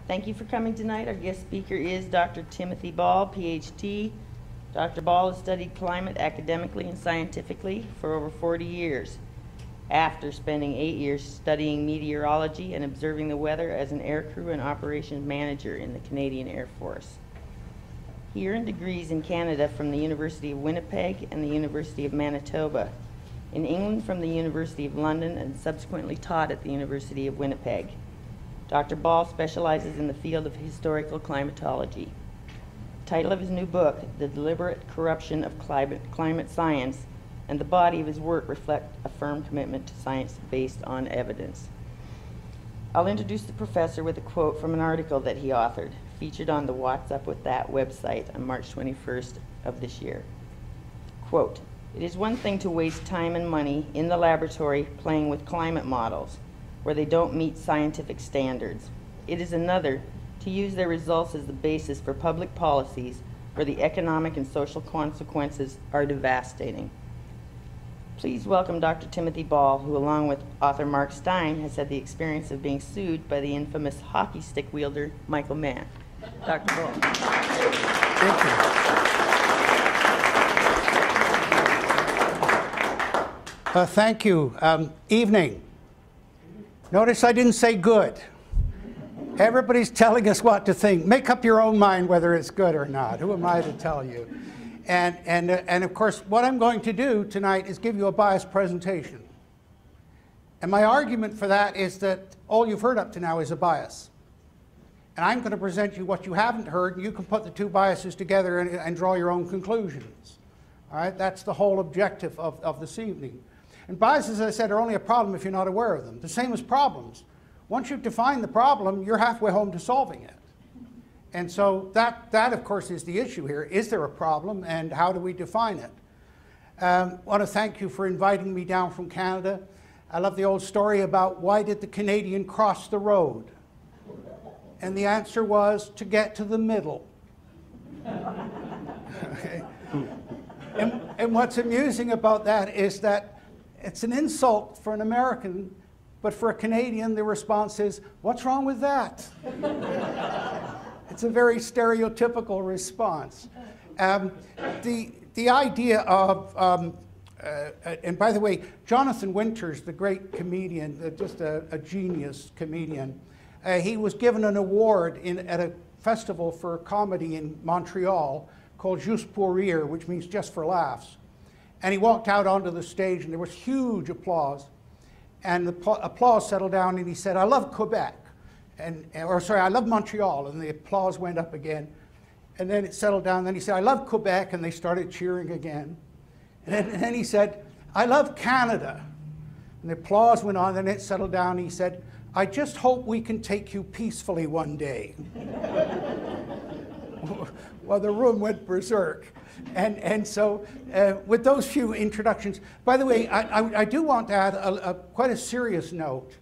Thank you for coming tonight. Our guest speaker is Dr. Timothy Ball, PhD. Dr. Ball has studied climate academically and scientifically for over 40 years, after spending 8 years studying meteorology and observing the weather as an aircrew and operations manager in the Canadian Air Force. He earned degrees in Canada from the University of Winnipeg and the University of Manitoba, in England from the University of London, and subsequently taught at the University of Winnipeg. Dr. Ball specializes in the field of historical climatology. The title of his new book, The Deliberate Corruption of Climate Science, and the body of his work reflect a firm commitment to science based on evidence. I'll introduce the professor with a quote from an article that he authored, featured on the What's Up With That website on March 21st of this year. Quote, "It is one thing to waste time and money in the laboratory playing with climate models where they don't meet scientific standards. It is another to use their results as the basis for public policies where the economic and social consequences are devastating." Please welcome Dr. Timothy Ball, who along with author Mark Stein has had the experience of being sued by the infamous hockey stick wielder Michael Mann. Dr. Ball. Thank you. Thank you. Evening. Notice I didn't say good. Everybody's telling us what to think. Make up your own mind whether it's good or not. Who am I to tell you? And of course, what I'm going to do tonight is give you a biased presentation. And my argument for that is that all you've heard up to now is a bias. And I'm going to present you what you haven't heard, and you can put the two biases together and draw your own conclusions. All right? That's the whole objective of this evening. And biases, as I said, are only a problem if you're not aware of them. The same as problems. Once you've defined the problem, you're halfway home to solving it. And so that of course, is the issue here. Is there a problem, and how do we define it? I want to thank you for inviting me down from Canada. I love the old story about why did the Canadian cross the road? And the answer was to get to the middle. Okay. And what's amusing about that is that it's an insult for an American, but for a Canadian, the response is, "What's wrong with that?" It's a very stereotypical response. The idea of, and by the way, Jonathan Winters, the great comedian, just a genius comedian, he was given an award at a festival for comedy in Montreal called Juste pour rire, which means just for laughs. And he walked out onto the stage, and there was huge applause. And the applause settled down, and he said, "I love Quebec." I love Montreal, and the applause went up again. And then it settled down, then he said, "I love Quebec," and they started cheering again. And then he said, "I love Canada." And the applause went on, then it settled down, and he said, "I just hope we can take you peacefully one day." Well, the room went berserk. And so with those few introductions, by the way, I do want to add quite a serious note,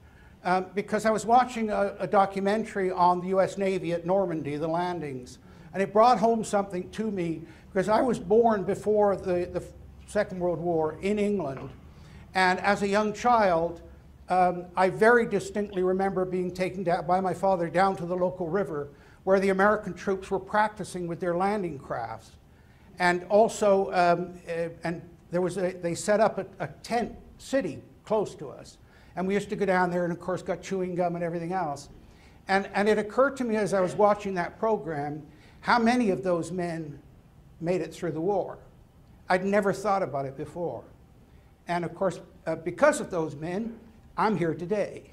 because I was watching a documentary on the US Navy at Normandy, the landings, and it brought home something to me, because I was born before the Second World War in England. And as a young child, I very distinctly remember being taken down by my father down to the local river where the American troops were practicing with their landing crafts. And also, and they set up a tent city close to us. And we used to go down there and, of course, got chewing gum and everything else. And it occurred to me as I was watching that program how many of those men made it through the war. I'd never thought about it before. And, of course, because of those men, I'm here today.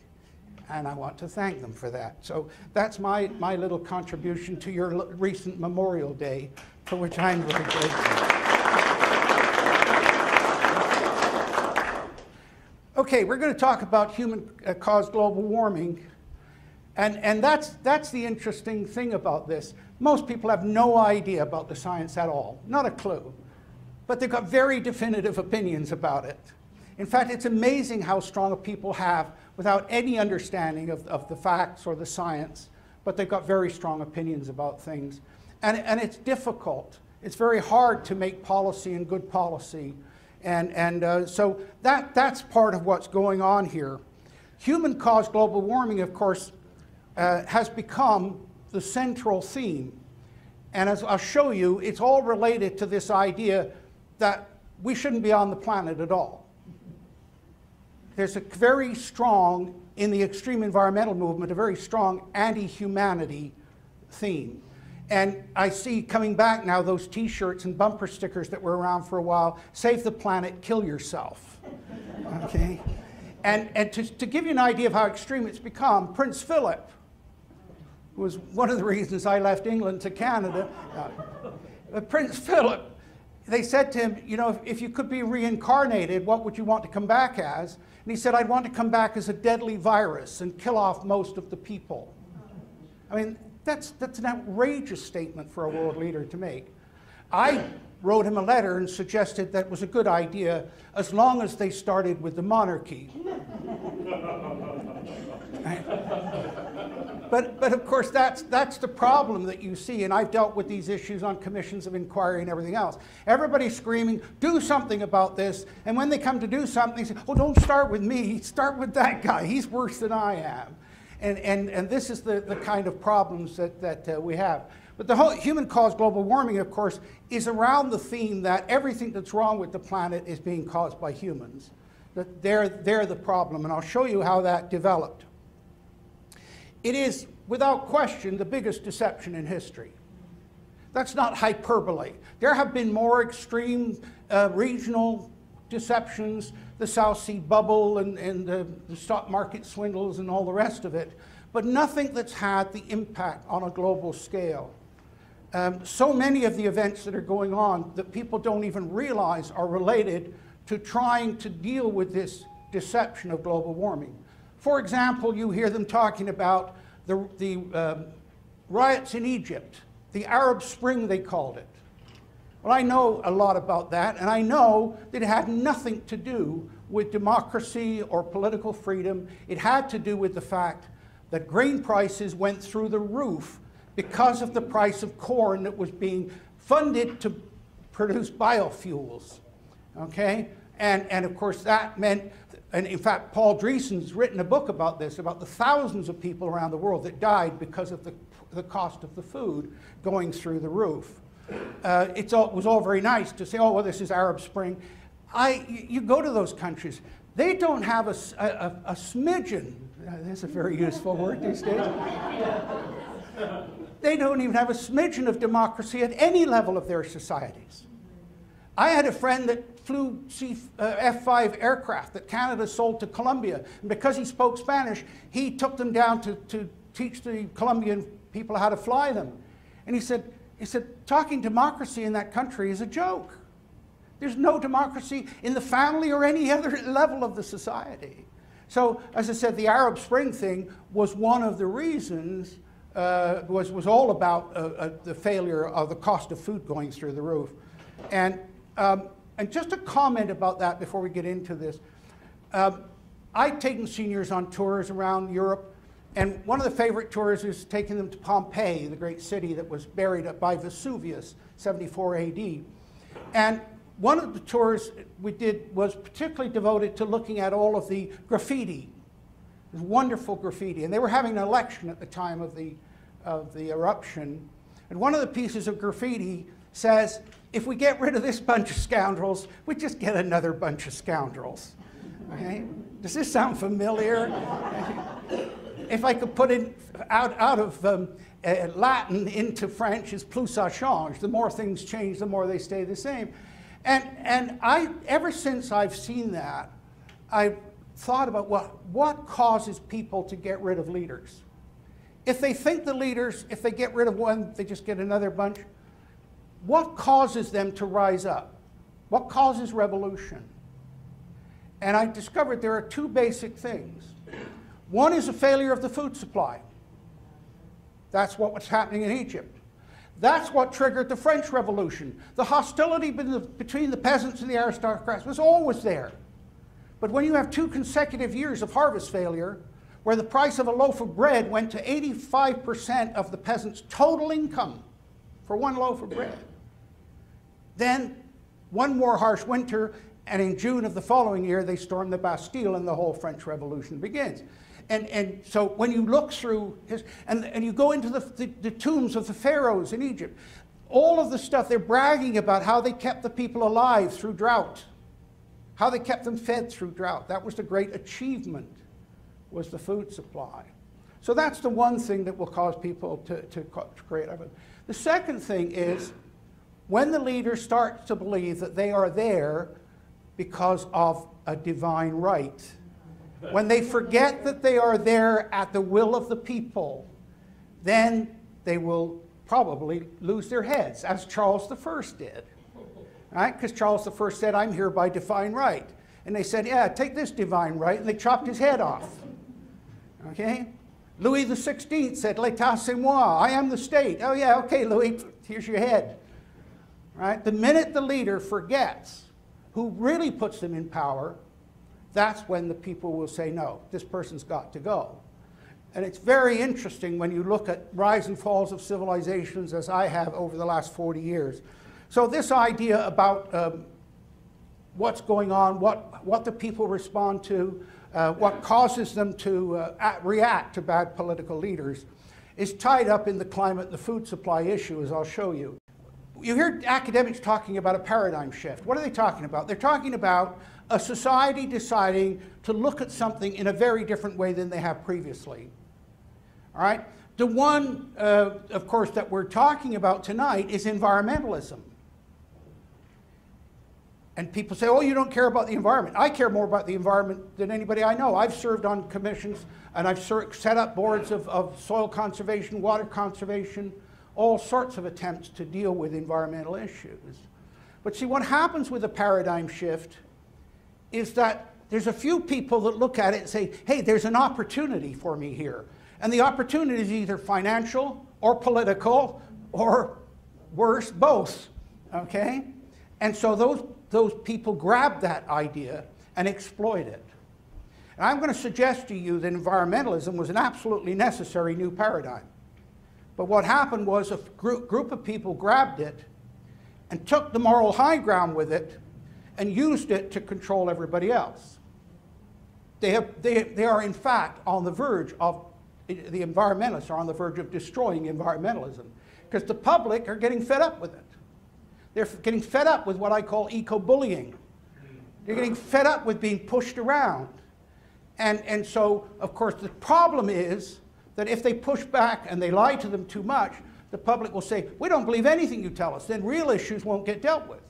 And I want to thank them for that. So that's my little contribution to your recent Memorial Day, for which I'm very grateful. Okay, we're going to talk about human-caused global warming. And that's the interesting thing about this. Most people have no idea about the science at all, not a clue. But they've got very definitive opinions about it. In fact, it's amazing how strong a people have without any understanding of the facts or the science, but they've got very strong opinions about things. And it's difficult. It's very hard to make policy and good policy. So that's part of what's going on here. Human-caused global warming, of course, has become the central theme. And as I'll show you, it's all related to this idea that we shouldn't be on the planet at all. There's a very strong, in the extreme environmental movement, a very strong anti-humanity theme. And I see coming back now those t-shirts and bumper stickers that were around for a while, save the planet, kill yourself. Okay? And to give you an idea of how extreme it's become, Prince Philip was one of the reasons I left England to Canada. Prince Philip, they said to him, you know, if you could be reincarnated, what would you want to come back as? And he said, I'd want to come back as a deadly virus and kill off most of the people. I mean, that's an outrageous statement for a world leader to make. I wrote him a letter and suggested that was a good idea as long as they started with the monarchy. But of course, that's the problem that you see, and I've dealt with these issues on commissions of inquiry and everything else. Everybody's screaming, do something about this, and when they come to do something, they say, oh, don't start with me, start with that guy, he's worse than I am. And this is the kind of problems that we have. But the whole human-caused global warming, of course, is around the theme that everything that's wrong with the planet is being caused by humans. That they're the problem, and I'll show you how that developed. It is, without question, the biggest deception in history. That's not hyperbole. There have been more extreme regional deceptions, the South Sea bubble and the stock market swindles and all the rest of it, but nothing that's had the impact on a global scale. So many of the events that are going on that people don't even realize are related to trying to deal with this deception of global warming. For example, you hear them talking about the riots in Egypt, the Arab Spring they called it. Well, I know a lot about that, and I know that it had nothing to do with democracy or political freedom. It had to do with the fact that grain prices went through the roof because of the price of corn that was being funded to produce biofuels, okay? And of course that meant, and in fact Paul Dreesen's written a book about this, about the thousands of people around the world that died because of the cost of the food going through the roof. It was all very nice to say, oh, well, this is Arab Spring. You go to those countries, they don't have a smidgen, that's a very useful word these days. They don't even have a smidgen of democracy at any level of their societies. I had a friend that flew F-5 aircraft that Canada sold to Colombia. And because he spoke Spanish, he took them down to teach the Colombian people how to fly them. And he said, talking democracy in that country is a joke. There's no democracy in the family or any other level of the society. So, as I said, the Arab Spring thing was one of the reasons, was all about the failure of the cost of food going through the roof. And just a comment about that before we get into this. I've taken seniors on tours around Europe, and one of the favorite tours is taking them to Pompeii, the great city that was buried by Vesuvius, 74 AD. And one of the tours we did was particularly devoted to looking at all of the graffiti. It was wonderful graffiti, and they were having an election at the time of the eruption. And one of the pieces of graffiti says, if we get rid of this bunch of scoundrels, we just get another bunch of scoundrels. Okay? Does this sound familiar? If I could put it out of Latin into French, is plus ça change. The more things change, the more they stay the same. And ever since I've seen that, I've thought about what causes people to get rid of leaders. If they think the leaders, if they get rid of one, they just get another bunch. What causes them to rise up? What causes revolution? And I discovered there are two basic things. One is a failure of the food supply. That's what was happening in Egypt. That's what triggered the French Revolution. The hostility between the peasants and the aristocrats was always there. But when you have 2 consecutive years of harvest failure, where the price of a loaf of bread went to 85% of the peasant's total income for one loaf of bread, then one more harsh winter, and in June of the following year, they stormed the Bastille and the whole French Revolution begins. And so when you look through his, and you go into the tombs of the pharaohs in Egypt, all of the stuff they're bragging about, how they kept the people alive through drought, how they kept them fed through drought. That was the great achievement, was the food supply. So that's the one thing that will cause people to create evidence. The second thing is when the leader starts to believe that they are there because of a divine right. When they forget that they are there at the will of the people, then they will probably lose their heads, as Charles I did. Right? Because Charles I said, I'm here by divine right. And they said, yeah, take this divine right, and they chopped his head off. Okay? Louis XVI said, l'état c'est moi, I am the state. Oh yeah, okay, Louis, here's your head. Right? The minute the leader forgets who really puts them in power, that's when the people will say, no, this person's got to go. And it's very interesting when you look at rise and falls of civilizations, as I have over the last 40 years. So this idea about what's going on, what the people respond to, what causes them to react to bad political leaders, is tied up in the climate and the food supply issue, as I'll show you. You hear academics talking about a paradigm shift. What are they talking about? They're talking about a society deciding to look at something in a very different way than they have previously. All right? The one, of course, that we're talking about tonight is environmentalism. And people say, oh, you don't care about the environment. I care more about the environment than anybody I know. I've served on commissions, and I've set up boards of soil conservation, water conservation, all sorts of attempts to deal with environmental issues. But see, what happens with a paradigm shift is that there's a few people that look at it and say, hey, there's an opportunity for me here. And the opportunity is either financial or political or worse, both, okay? And so those people grab that idea and exploit it. And I'm going to suggest to you that environmentalism was an absolutely necessary new paradigm. But what happened was a group of people grabbed it and took the moral high ground with it and used it to control everybody else. They are in fact on the verge of, the environmentalists are on the verge of destroying environmentalism, because the public are getting fed up with it. They're getting fed up with what I call eco-bullying. They're getting fed up with being pushed around. And so, of course, the problem is that if they push back and they lie to them too much, the public will say, we don't believe anything you tell us. Then real issues won't get dealt with.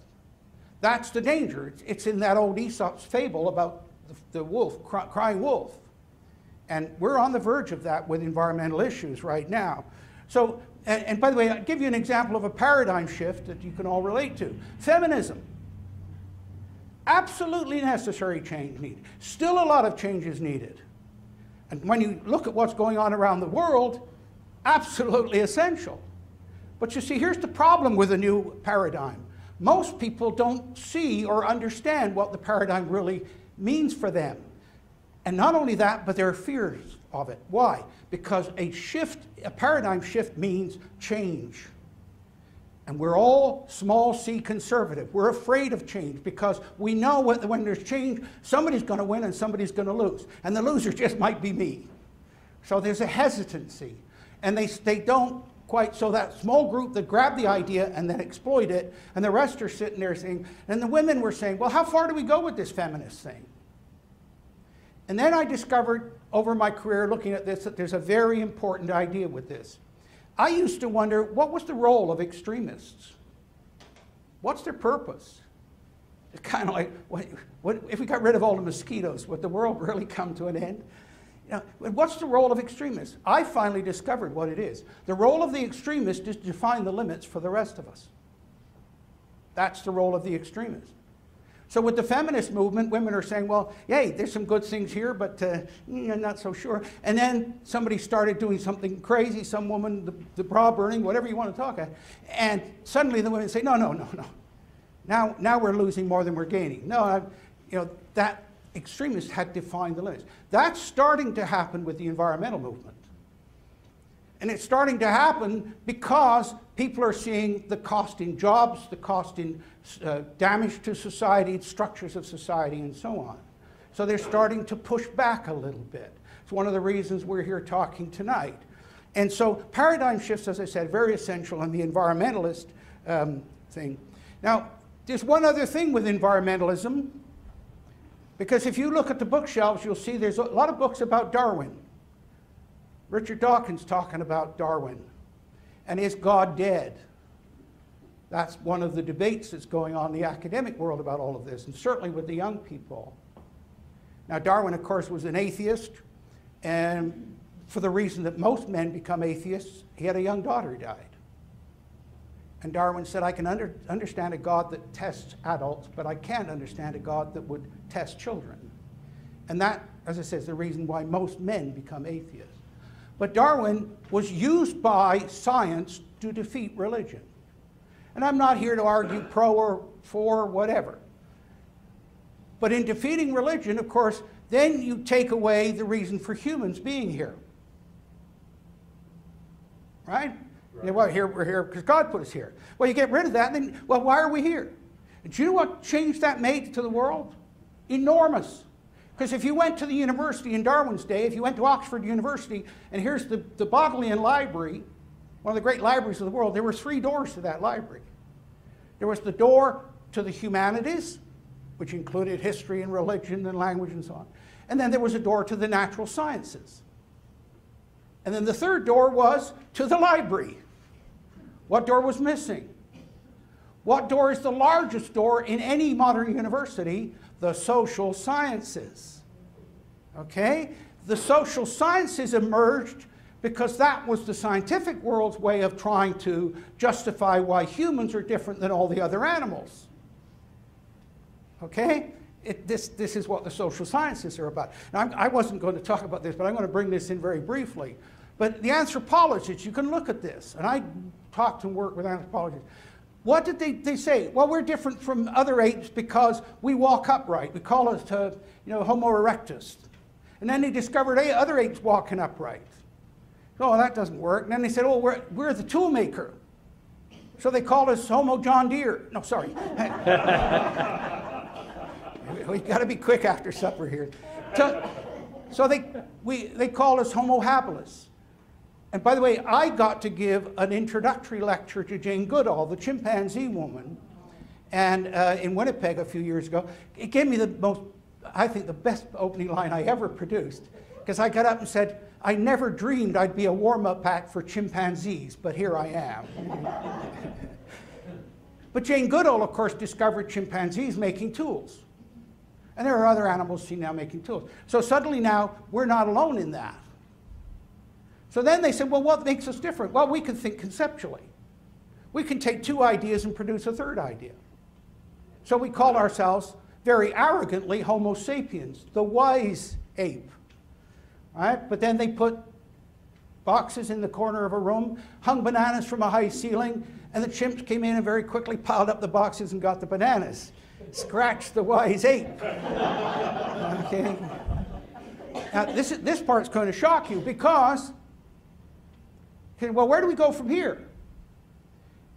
That's the danger. It's in that old Aesop's fable about the wolf, crying wolf. And we're on the verge of that with environmental issues right now. So, and by the way, I'll give you an example of a paradigm shift that you can all relate to. Feminism. Absolutely necessary change needed. Still a lot of changes needed. And when you look at what's going on around the world, absolutely essential. But you see, here's the problem with a new paradigm. Most people don't see or understand what the paradigm really means for them. And not only that, but there are fears of it. Why? Because a paradigm shift means change. And we're all small c conservative. We're afraid of change because we know when there's change, somebody's going to win and somebody's going to lose. And the loser just might be me. So there's a hesitancy. And they don't quite, so that small group that grabbed the idea and then exploit it, and the rest are sitting there saying, and the women were saying, well, how far do we go with this feminist thing? And then I discovered over my career looking at this that there's a very important idea with this. I used to wonder, what was the role of extremists? What's their purpose? It's kind of like, what, if we got rid of all the mosquitoes, would the world really come to an end? You know, what's the role of extremists? I finally discovered what it is. The role of the extremist is to define the limits for the rest of us. That's the role of the extremist. So with the feminist movement, women are saying, well, yay, there's some good things here, but I'm not so sure. And then somebody started doing something crazy, some woman, the bra burning, whatever you want to talk at. And suddenly the women say, no, no, no, no. Now we're losing more than we're gaining. No, you know, that extremists had defined the limits. That's starting to happen with the environmental movement. And it's starting to happen because people are seeing the cost in jobs, the cost in damage to society, structures of society, and so on. So they're starting to push back a little bit. It's one of the reasons we're here talking tonight. And so paradigm shifts, as I said, very essential in the environmentalist thing. Now, there's one other thing with environmentalism, because if you look at the bookshelves, you'll see there's a lot of books about Darwin. Richard Dawkins talking about Darwin. And is God dead? That's one of the debates that's going on in the academic world about all of this, and certainly with the young people. Now, Darwin, of course, was an atheist, and for the reason that most men become atheists, he had a young daughter who died. And Darwin said, I can understand a God that tests adults, but I can't understand a God that would test children. And that, as I said, is the reason why most men become atheists. But Darwin was used by science to defeat religion. And I'm not here to argue pro or for, whatever. But in defeating religion, of course, then you take away the reason for humans being here. Right? Yeah, well, we're here because God put us here. Well, you get rid of that, and then, well, why are we here? Do you know what change that made to the world? Enormous. Because if you went to the university in Darwin's day, if you went to Oxford University, and here's the Bodleian Library, one of the great libraries of the world, there were 3 doors to that library. There was the door to the humanities, which included history and religion and language and so on. And then there was a door to the natural sciences. And then the third door was to the library. What door was missing? What door is the largest door in any modern university? The social sciences. Okay? The social sciences emerged because that was the scientific world's way of trying to justify why humans are different than all the other animals. Okay? This is what the social sciences are about. Now, I wasn't going to talk about this, but I'm going to bring this in very briefly. But the anthropologists, you can look at this, and I talked and worked with anthropologists. What did they say? Well, we're different from other apes because we walk upright. We call it, Homo erectus. And then they discovered other apes walking upright. Oh, that doesn't work. And then they said, oh, we're the tool maker. So they called us Homo John Deere. No, sorry. We've got to be quick after supper here. So they called us Homo habilis. And by the way, I got to give an introductory lecture to Jane Goodall, the chimpanzee woman, and in Winnipeg a few years ago. It gave me the best opening line I ever produced, because I got up and said, I never dreamed I'd be a warm-up act for chimpanzees, but here I am. But Jane Goodall, of course, discovered chimpanzees making tools. And there are other animals seen now making tools. So suddenly now, we're not alone in that. So then they said, well, what makes us different? Well, we can think conceptually. We can take 2 ideas and produce a 3rd idea. So we call ourselves, very arrogantly, Homo sapiens, the wise ape. Right? But then they put boxes in the corner of a room, hung bananas from a high ceiling, and the chimps came in and very quickly piled up the boxes and got the bananas. Scratch the wise ape. Okay? Now, this part's going to shock you because, well, where do we go from here?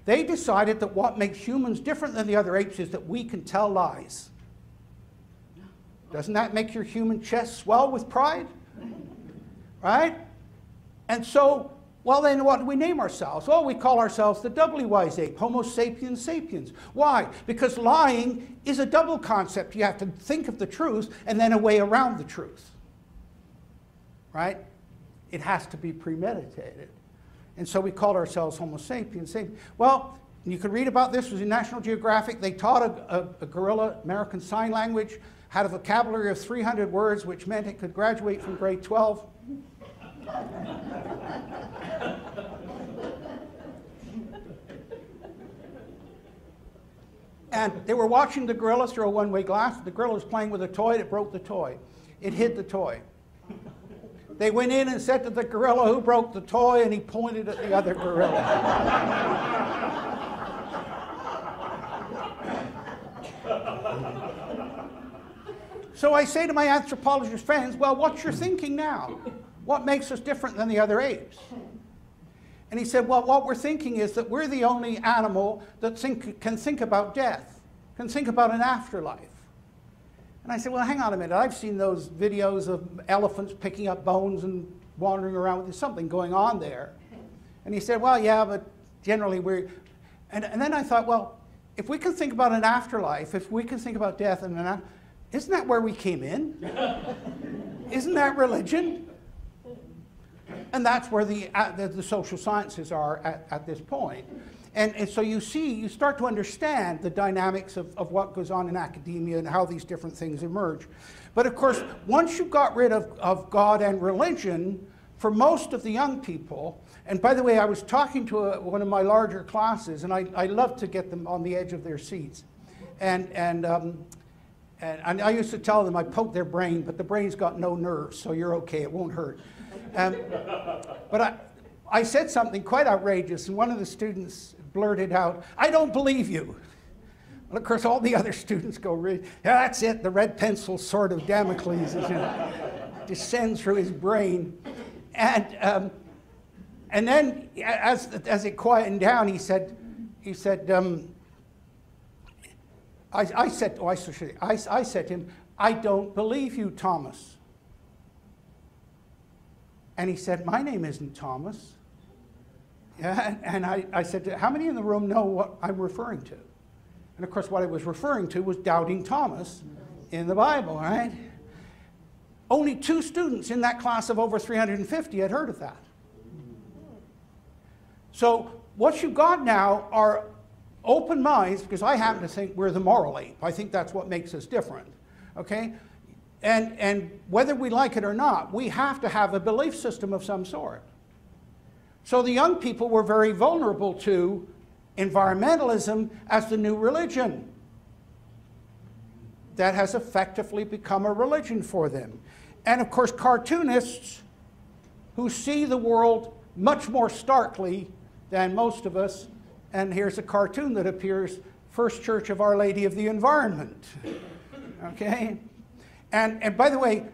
They decided that what makes humans different than the other apes is that we can tell lies. Doesn't that make your human chest swell with pride? Right? And so, well, then what do we name ourselves? Well, we call ourselves the doubly wise ape, Homo sapiens sapiens. Why? Because lying is a double concept. You have to think of the truth and then a way around the truth. Right? It has to be premeditated. And so we called ourselves Homo sapiens sapiens. Well, you could read about this. It was in National Geographic. They taught a gorilla American Sign Language, had a vocabulary of 300 words, which meant it could graduate from grade 12. And they were watching the gorilla through a one-way glass. The gorilla was playing with a toy. It broke the toy. It hid the toy. They went in and said to the gorilla, who broke the toy? And he pointed at the other gorilla. So I say to my anthropologist friends, well, what's your thinking now? What makes us different than the other apes? And he said, well, what we're thinking is that we're the only animal that can think about death, can think about an afterlife. And I said, well, hang on a minute. I've seen those videos of elephants picking up bones and wandering around. There's something going on there. And he said, well, yeah, but generally we're... And then I thought, well, if we can think about an afterlife, if we can think about death, isn't that where we came in? Isn't that religion? And that's where the social sciences are at this point. And so you start to understand the dynamics of what goes on in academia and how these different things emerge. But of course, once you got rid of God and religion, for most of the young people, and by the way, I was talking to one of my larger classes, and I love to get them on the edge of their seats. And I used to tell them I poked their brain, but the brain's got no nerves, so you're okay, it won't hurt. But I said something quite outrageous, and one of the students blurted out, "I don't believe you." Well, of course, all the other students go, "Yeah, that's it, the red pencil sword of Damocles descends through his brain." And then, as it quietened down, I said to him, "I don't believe you, Thomas." And he said, "My name isn't Thomas." Yeah, and I said, "How many in the room know what I'm referring to?" And of course, what I was referring to was doubting Thomas in the Bible, right? Only 2 students in that class of over 350 had heard of that. So what you've got now are open minds, because I happen to think we're the moral ape. I think that's what makes us different, okay? And whether we like it or not, we have to have a belief system of some sort. So the young people were very vulnerable to environmentalism as the new religion that has effectively become a religion for them. And of course, cartoonists who see the world much more starkly than most of us, and here's a cartoon that appears, First Church of Our Lady of the Environment, okay? And by the way,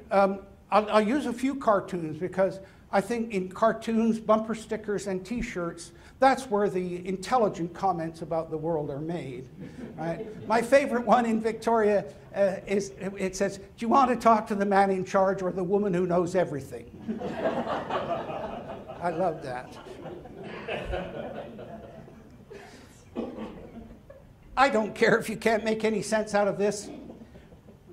I'll use a few cartoons because I think in cartoons, bumper stickers, and T-shirts, that's where the intelligent comments about the world are made. Right? My favorite one in Victoria it says, "Do you want to talk to the man in charge or the woman who knows everything?" I love that. I don't care if you can't make any sense out of this.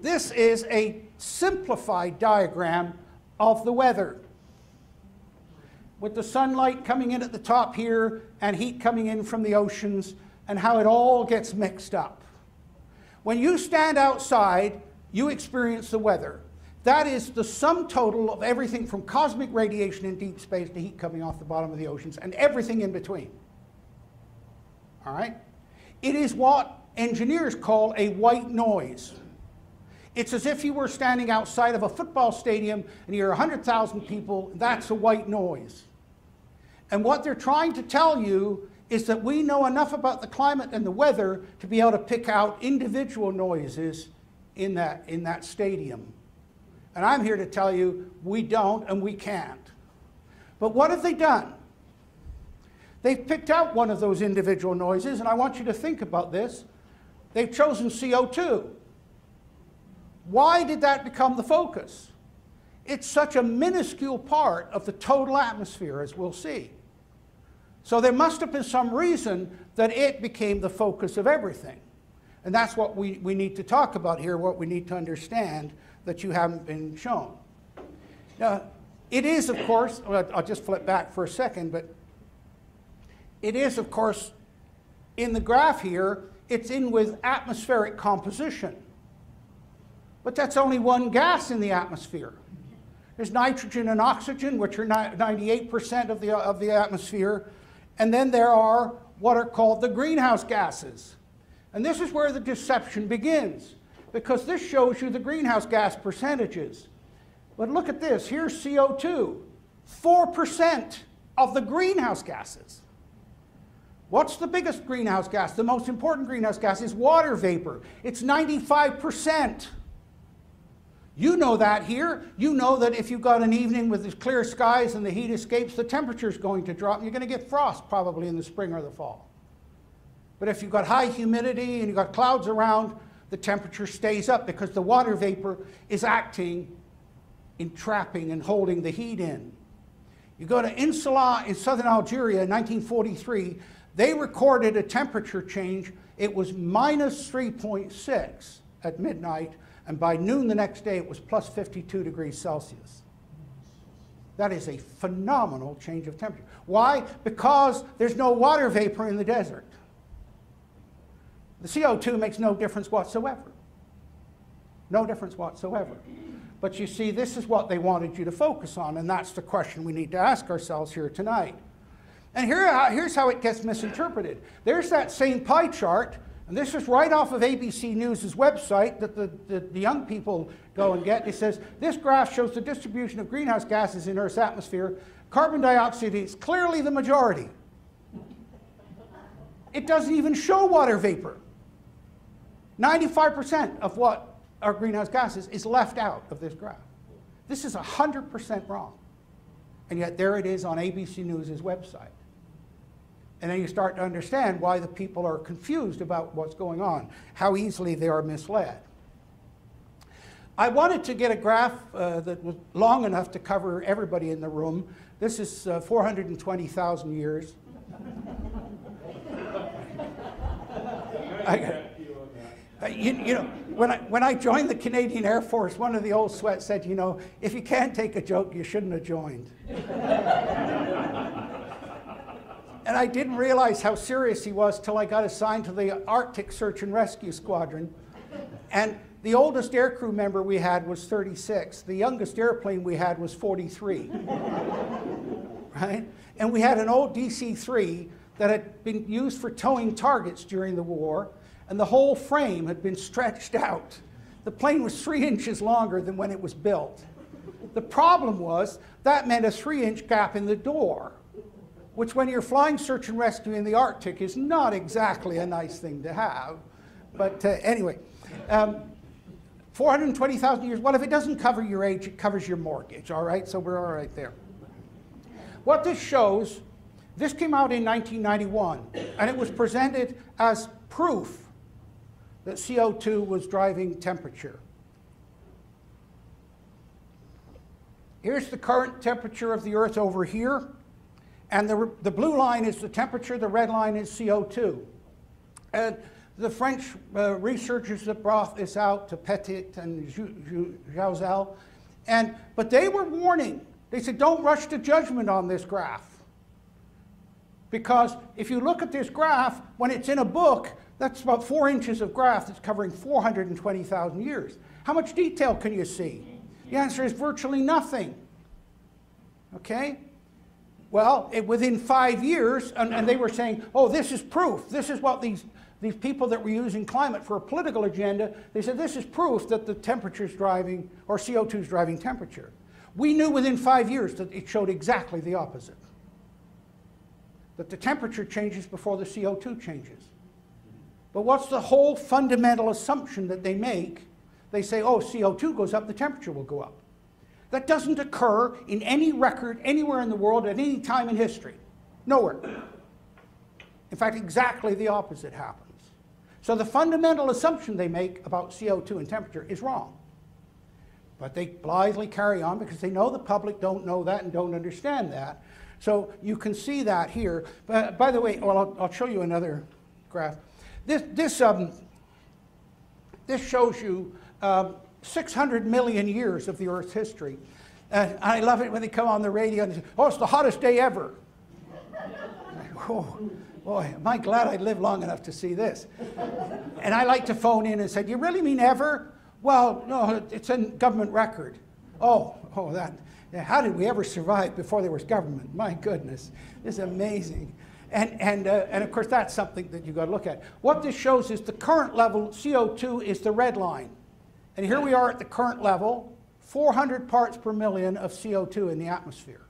This is a simplified diagram of the weather, with the sunlight coming in at the top here and heat coming in from the oceans, and how it all gets mixed up. When you stand outside, you experience the weather. That is the sum total of everything from cosmic radiation in deep space to heat coming off the bottom of the oceans and everything in between. All right? It is what engineers call a white noise. It's as if you were standing outside of a football stadium and you're 100,000 people. That's a white noise. And what they're trying to tell you is that we know enough about the climate and the weather to be able to pick out individual noises in that stadium. And I'm here to tell you we don't and we can't. But what have they done? They've picked out one of those individual noises, and I want you to think about this. They've chosen CO2. Why did that become the focus? It's such a minuscule part of the total atmosphere, as we'll see. So there must have been some reason that it became the focus of everything. And that's what we need to talk about here, what we need to understand that you haven't been shown. Now, it is, of course, I'll just flip back for a second, but it is, of course, in the graph here, it's in with atmospheric composition. But that's only one gas in the atmosphere. There's nitrogen and oxygen, which are 98% of the atmosphere. And then there are what are called the greenhouse gases. And this is where the deception begins, because this shows you the greenhouse gas percentages. But look at this. Here's CO2, 4% of the greenhouse gases. What's the biggest greenhouse gas? The most important greenhouse gas is water vapor. It's 95%. You know that here. You know that if you've got an evening with clear skies and the heat escapes, the temperature is going to drop and you're going to get frost probably in the spring or the fall. But if you've got high humidity and you've got clouds around, the temperature stays up because the water vapor is acting in trapping and holding the heat in. You go to Insula in southern Algeria in 1943, they recorded a temperature change. It was minus 3.6 at midnight, and by noon the next day it was plus 52 degrees Celsius. That is a phenomenal change of temperature. Why? Because there's no water vapor in the desert. The CO2 makes no difference whatsoever. No difference whatsoever. But you see, this is what they wanted you to focus on, and that's the question we need to ask ourselves here tonight. And here's how it gets misinterpreted. There's that same pie chart, and this is right off of ABC News' website that the young people go and get. It says, this graph shows the distribution of greenhouse gases in Earth's atmosphere. Carbon dioxide is clearly the majority. It doesn't even show water vapor. 95% of what our greenhouse gases is left out of this graph. This is 100% wrong. And yet there it is on ABC News' website. And then you start to understand why the people are confused about what's going on, how easily they are misled. I wanted to get a graph that was long enough to cover everybody in the room. This is 420,000 years. You know, when I joined the Canadian Air Force, one of the old sweats said, you know, if you can't take a joke, you shouldn't have joined. And I didn't realize how serious he was till I got assigned to the Arctic Search and Rescue Squadron. And the oldest aircrew member we had was 36. The youngest airplane we had was 43. Right? And we had an old DC-3 that had been used for towing targets during the war, and the whole frame had been stretched out. The plane was 3 inches longer than when it was built. The problem was that meant a 3-inch gap in the door, which when you're flying search and rescue in the Arctic is not exactly a nice thing to have. But anyway, 420,000 years, well, if it doesn't cover your age, it covers your mortgage, all right? So we're all right there. What this shows, this came out in 1991, and it was presented as proof that CO2 was driving temperature. Here's the current temperature of the Earth over here, and the blue line is the temperature, the red line is CO2. And the French researchers that brought this out, to Petit and Jouzel, but they were warning. They said, don't rush to judgment on this graph. Because if you look at this graph, when it's in a book, that's about 4 inches of graph that's covering 420,000 years. How much detail can you see? The answer is virtually nothing. Okay? Well, within 5 years, and they were saying, oh, this is proof. This is what these people that were using climate for a political agenda, they said this is proof that the temperature is driving, or CO2 is driving temperature. We knew within 5 years that it showed exactly the opposite. That the temperature changes before the CO2 changes. But what's the whole fundamental assumption that they make? They say, oh, CO2 goes up, the temperature will go up. That doesn't occur in any record anywhere in the world at any time in history. Nowhere. In fact, exactly the opposite happens. So the fundamental assumption they make about CO2 and temperature is wrong. But they blithely carry on because they know the public don't know that and don't understand that. So you can see that here. But by the way, well, I'll show you another graph. This shows you 600 million years of the Earth's history. I love it when they come on the radio and say, oh, it's the hottest day ever. Oh, boy, am I glad I lived long enough to see this. And I like to phone in and say, do you really mean ever? Well, no, it's in government record. Oh, that. How did we ever survive before there was government? My goodness, this is amazing. And of course, that's something that you've got to look at. What this shows is the current level, CO2 is the red line. And here we are at the current level, 400 parts per million of CO2 in the atmosphere.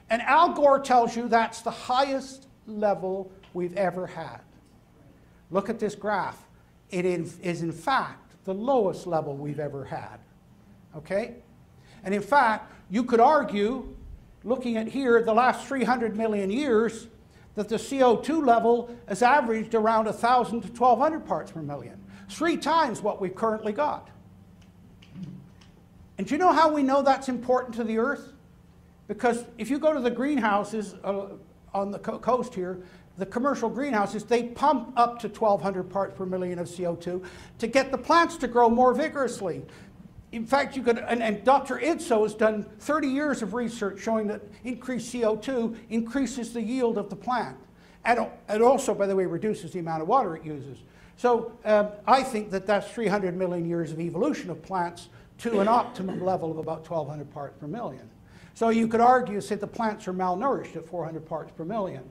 And Al Gore tells you that's the highest level we've ever had. Look at this graph. It is in fact the lowest level we've ever had. Okay? And in fact, you could argue, looking at here, the last 300 million years, that the CO2 level has averaged around 1,000 to 1,200 parts per million. 3 times what we've currently got. And do you know how we know that's important to the Earth? Because if you go to the greenhouses on the coast here, the commercial greenhouses, they pump up to 1,200 parts per million of CO2 to get the plants to grow more vigorously. In fact, you could, and Dr. Idso has done 30 years of research showing that increased CO2 increases the yield of the plant. And also, by the way, reduces the amount of water it uses. So I think that that's 300 million years of evolution of plants to an optimum level of about 1,200 parts per million. So you could argue, say, the plants are malnourished at 400 parts per million.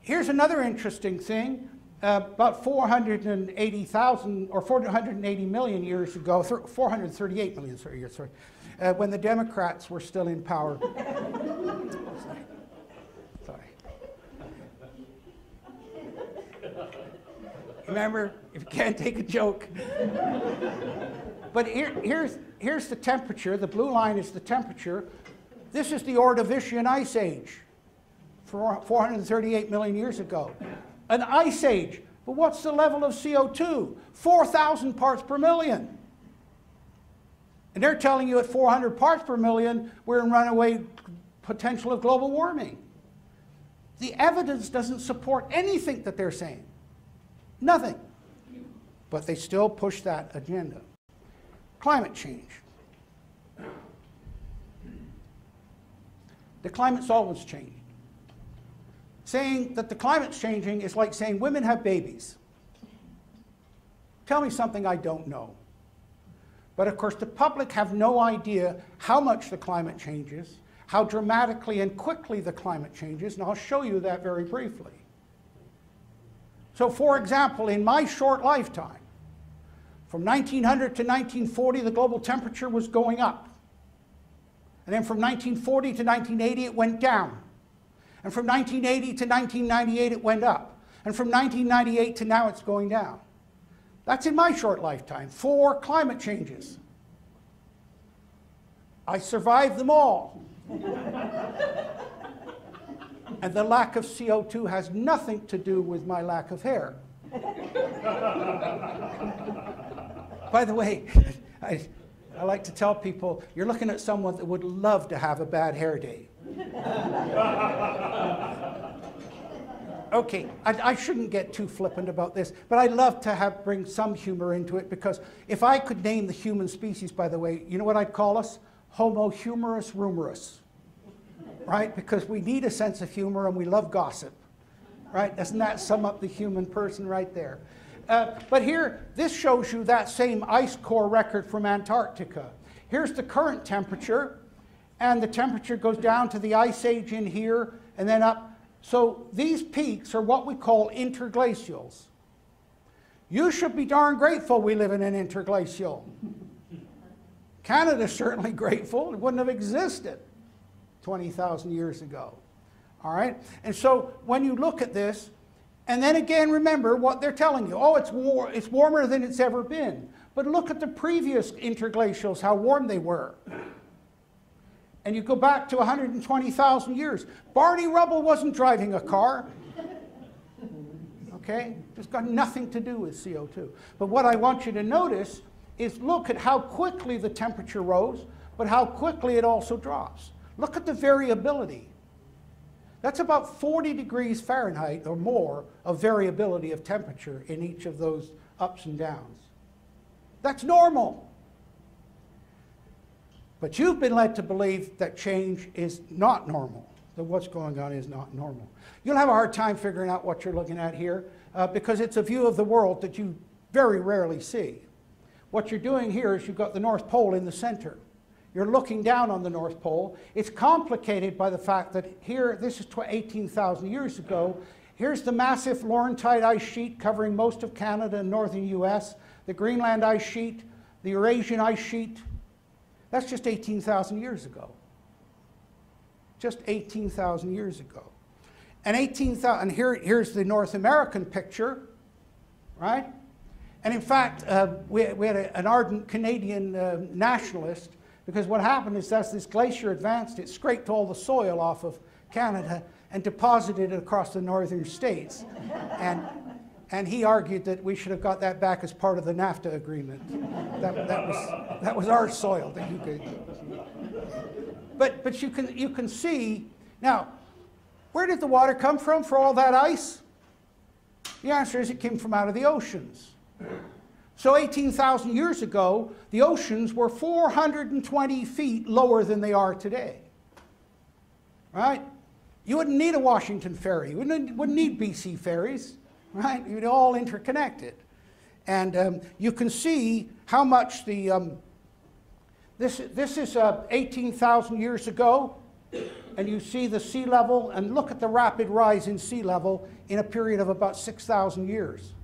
Here's another interesting thing. About 480,000 or 480 million years ago, 438 million years, sorry, when the Democrats were still in power. Sorry. Remember, if you can't take a joke. But here's the temperature. The blue line is the temperature. This is the Ordovician Ice Age, 438 million years ago. An ice age. But what's the level of CO2? 4,000 parts per million. And they're telling you at 400 parts per million, we're in runaway potential of global warming. The evidence doesn't support anything that they're saying. Nothing. But they still push that agenda. Climate change. The climate's always changed. Saying that the climate's changing is like saying women have babies. Tell me something I don't know. But of course, the public have no idea how much the climate changes, how dramatically and quickly the climate changes, and I'll show you that very briefly. So for example, in my short lifetime, from 1900 to 1940, the global temperature was going up. And then from 1940 to 1980, it went down. And from 1980 to 1998, it went up. And from 1998 to now, it's going down. That's in my short lifetime. 4 climate changes. I survived them all. And the lack of CO2 has nothing to do with my lack of hair. By the way, I like to tell people, you're looking at someone that would love to have a bad hair day. Okay, I shouldn't get too flippant about this, but I love to bring some humor into it, because if I could name the human species, by the way, you know what I'd call us? Homo humorous rumorous, right? Because we need a sense of humor and we love gossip, right? Doesn't that sum up the human person right there? But here, this shows you that same ice core record from Antarctica. Here's the current temperature, and the temperature goes down to the ice age in here, and then up. So these peaks are what we call interglacials. You should be darn grateful we live in an interglacial. Canada's certainly grateful. It wouldn't have existed 20,000 years ago. All right? And so when you look at this, and then again, remember what they're telling you. Oh, it's warmer than it's ever been. But look at the previous interglacials, how warm they were. And you go back to 120,000 years. Barney Rubble wasn't driving a car. Okay? It's got nothing to do with CO2. But what I want you to notice is look at how quickly the temperature rose, but how quickly it also drops. Look at the variability. That's about 40 degrees Fahrenheit or more of variability of temperature in each of those ups and downs. That's normal. But you've been led to believe that change is not normal, that what's going on is not normal. You'll have a hard time figuring out what you're looking at here because it's a view of the world that you very rarely see. What you're doing here is you've got the North Pole in the center. You're looking down on the North Pole. It's complicated by the fact that here, this is 18,000 years ago. Here's the massive Laurentide ice sheet covering most of Canada and northern US, the Greenland ice sheet, the Eurasian ice sheet. That's just 18,000 years ago. Just 18,000 years ago. And here's the North American picture, right? And in fact, we had an ardent Canadian nationalist, because what happened is as this glacier advanced, it scraped all the soil off of Canada and deposited it across the northern states. And And he argued that we should have got that back as part of the NAFTA agreement. That was our soil that you could. But you can see now, where did the water come from for all that ice? The answer is it came from out of the oceans. So 18,000 years ago, the oceans were 420 feet lower than they are today. Right? You wouldn't need a Washington ferry. You wouldn't need BC ferries. Right? You'd all interconnected. And you can see how much the... this is 18,000 years ago. And you see the sea level, and look at the rapid rise in sea level in a period of about 6,000 years.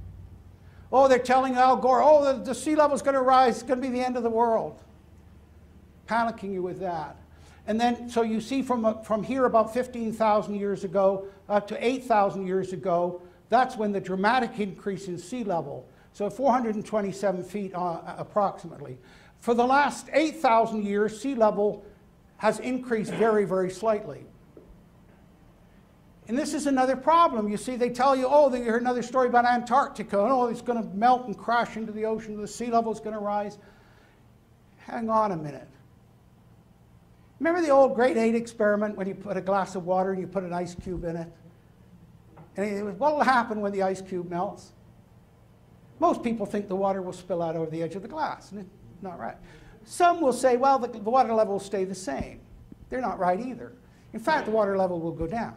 Oh, they're telling Al Gore, oh, the sea level is going to rise, it's going to be the end of the world. Panicking you with that. And then, so you see from here about 15,000 years ago to 8,000 years ago, that's when the dramatic increase in sea level, so 427 feet approximately. For the last 8,000 years, sea level has increased very, very slightly. And this is another problem. You see, they tell you, oh, you heard another story about Antarctica, and oh, it's going to melt and crash into the ocean, the sea level is going to rise. Hang on a minute. Remember the old grade 8 experiment when you put a glass of water and you put an ice cube in it? And what will happen when the ice cube melts? Most people think the water will spill out over the edge of the glass, and it's not right. Some will say, well, the water level will stay the same. They're not right either. In fact, the water level will go down,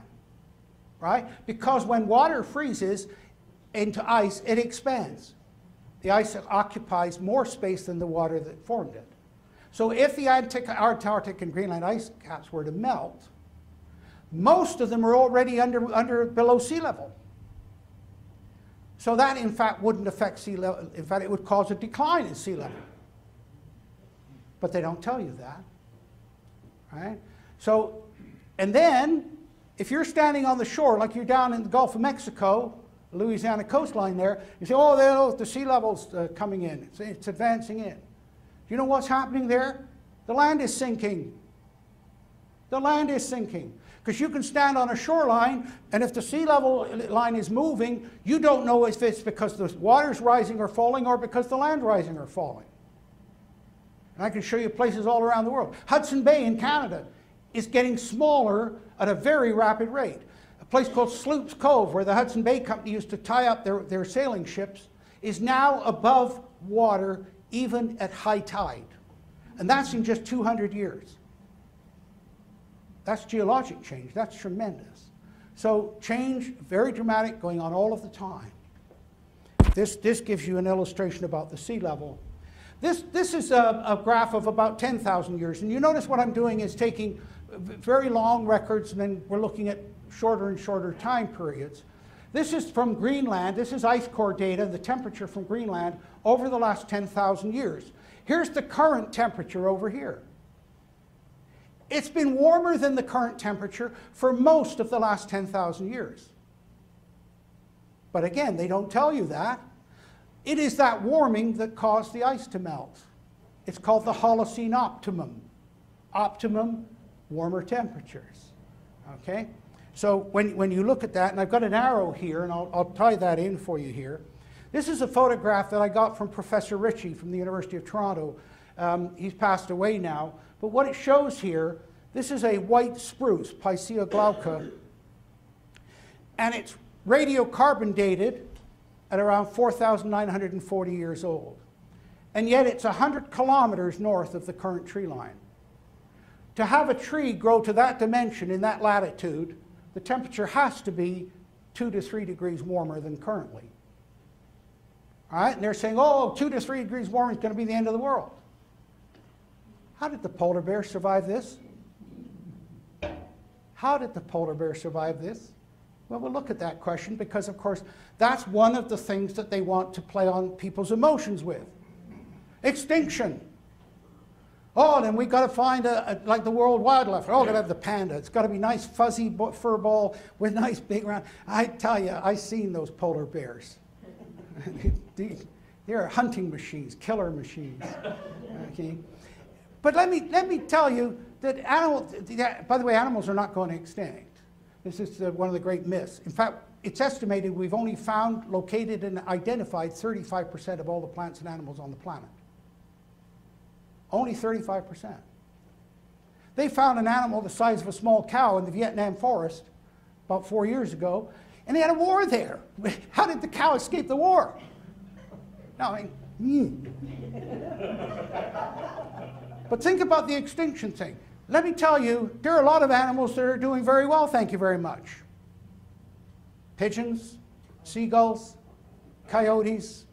right? Because when water freezes into ice, it expands. The ice occupies more space than the water that formed it. So if the Antarctic and Greenland ice caps were to melt, most of them are already below sea level. So that, in fact, wouldn't affect sea level. In fact, it would cause a decline in sea level. But they don't tell you that, right? So, and then, if you're standing on the shore, like you're down in the Gulf of Mexico, Louisiana coastline there, you say, oh, the sea level's coming in. It's advancing in. Do you know what's happening there? The land is sinking. The land is sinking. Because you can stand on a shoreline, and if the sea level line is moving, you don't know if it's because the water's rising or falling or because the land rising or falling. And I can show you places all around the world. Hudson Bay in Canada is getting smaller at a very rapid rate. A place called Sloops Cove, where the Hudson Bay Company used to tie up their sailing ships, is now above water even at high tide. And that's in just 200 years. That's geologic change. That's tremendous. So change, very dramatic, going on all of the time. This gives you an illustration about the sea level. This is a graph of about 10,000 years. And you notice what I'm doing is taking very long records, and then we're looking at shorter and shorter time periods. This is from Greenland. This is ice core data, the temperature from Greenland over the last 10,000 years. Here's the current temperature over here. It's been warmer than the current temperature for most of the last 10,000 years. But again, they don't tell you that. It is that warming that caused the ice to melt. It's called the Holocene optimum. Optimum, warmer temperatures. Okay? So when you look at that, and I've got an arrow here, and I'll tie that in for you here. This is a photograph that I got from Professor Ritchie from the University of Toronto. He's passed away now. But what it shows here, this is a white spruce, Picea glauca, and it's radiocarbon dated at around 4,940 years old. And yet it's 100 kilometers north of the current tree line. To have a tree grow to that dimension in that latitude, the temperature has to be 2 to 3 degrees warmer than currently. All right, and they're saying, oh, 2 to 3 degrees warmer is going to be the end of the world. How did the polar bear survive this? How did the polar bear survive this? Well, we'll look at that question because, of course, that's one of the things that they want to play on people's emotions with. Extinction. Oh, then we've got to find, like the World Wildlife. Oh, we've got to have the panda. It's got to be nice, fuzzy fur ball with nice big round. I tell you, I've seen those polar bears. They're hunting machines, killer machines. Okay? But let me tell you that by the way, animals are not going extinct. This is one of the great myths. In fact, it's estimated we've only found, located, and identified 35% of all the plants and animals on the planet. Only 35%. They found an animal the size of a small cow in the Vietnam forest about 4 years ago, and they had a war there. How did the cow escape the war? No, I mean, But think about the extinction thing. Let me tell you, there are a lot of animals that are doing very well, thank you very much. Pigeons, seagulls, coyotes,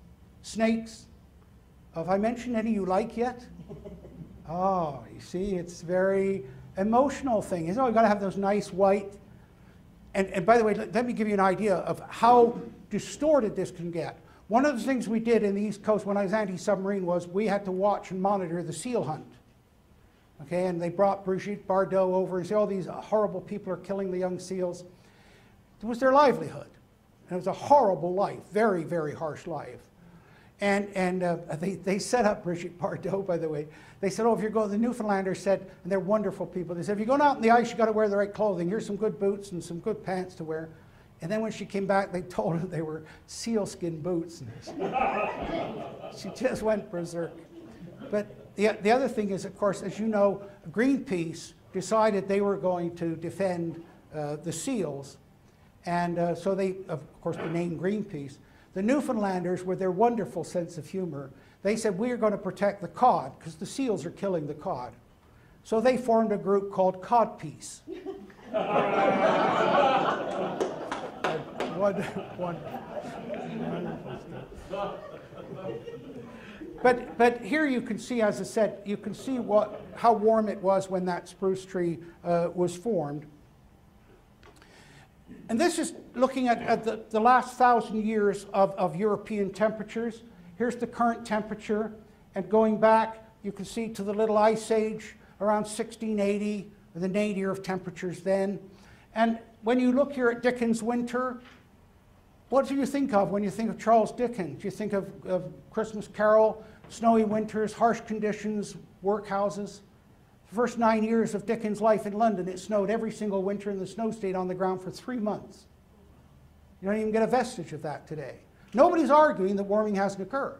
snakes. Have I mentioned any you like yet? Oh, you see, it's very emotional thing. You know, you've got to have those nice white. And by the way, let me give you an idea of how distorted this can get. One of the things we did in the East Coast when I was anti-submarine was we had to watch and monitor the seal hunt. Okay, and they brought Brigitte Bardot over and said, oh, these horrible people are killing the young seals. It was their livelihood. And it was a horrible life, very, very harsh life. And they set up Brigitte Bardot, by the way. They said, oh, if you're going, the Newfoundlanders said, and they're wonderful people, they said, if you're going out in the ice, you've got to wear the right clothing. Here's some good boots and some good pants to wear. And then when she came back, they told her they were sealskin boots. She just went berserk. But the other thing is, of course, as you know, Greenpeace decided they were going to defend the seals. And so they, of course, the name Greenpeace. The Newfoundlanders, with their wonderful sense of humor, they said, we are going to protect the cod because the seals are killing the cod. So they formed a group called Codpeace. But here you can see, as I said, you can see how warm it was when that spruce tree was formed. And this is looking at the last 1,000 years of European temperatures. Here's the current temperature. And going back, you can see to the Little Ice Age, around 1680, the nadir of temperatures then. And when you look here at Dickens' winter, what do you think of when you think of Charles Dickens? You think of Christmas Carol, snowy winters, harsh conditions, workhouses. The first 9 years of Dickens' life in London, it snowed every single winter, and the snow stayed on the ground for 3 months. You don't even get a vestige of that today. Nobody's arguing that warming hasn't occurred.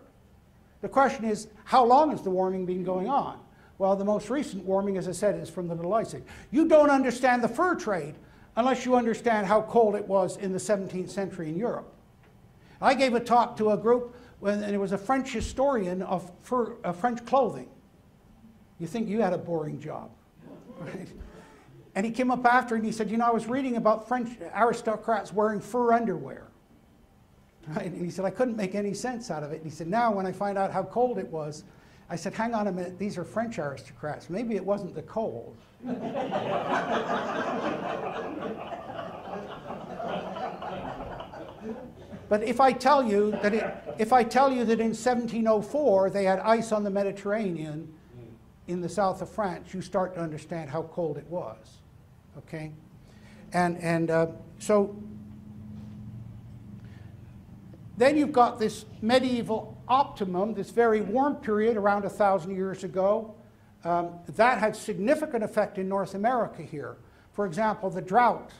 The question is, how long has the warming been going on? Well, the most recent warming, as I said, is from the Little Ice Age. You don't understand the fur trade unless you understand how cold it was in the 17th century in Europe. I gave a talk to a group, and it was a French historian of French clothing. You think you had a boring job, right? And he came up after and he said, you know, I was reading about French aristocrats wearing fur underwear. Right? And he said, I couldn't make any sense out of it. And he said, now when I find out how cold it was, I said, hang on a minute, these are French aristocrats. Maybe it wasn't the cold. But if I tell you that in 1704 they had ice on the Mediterranean in the south of France, you start to understand how cold it was. Okay, so then you've got this medieval optimum, this very warm period around 1,000 years ago. That had significant effect in North America here. For example, the drought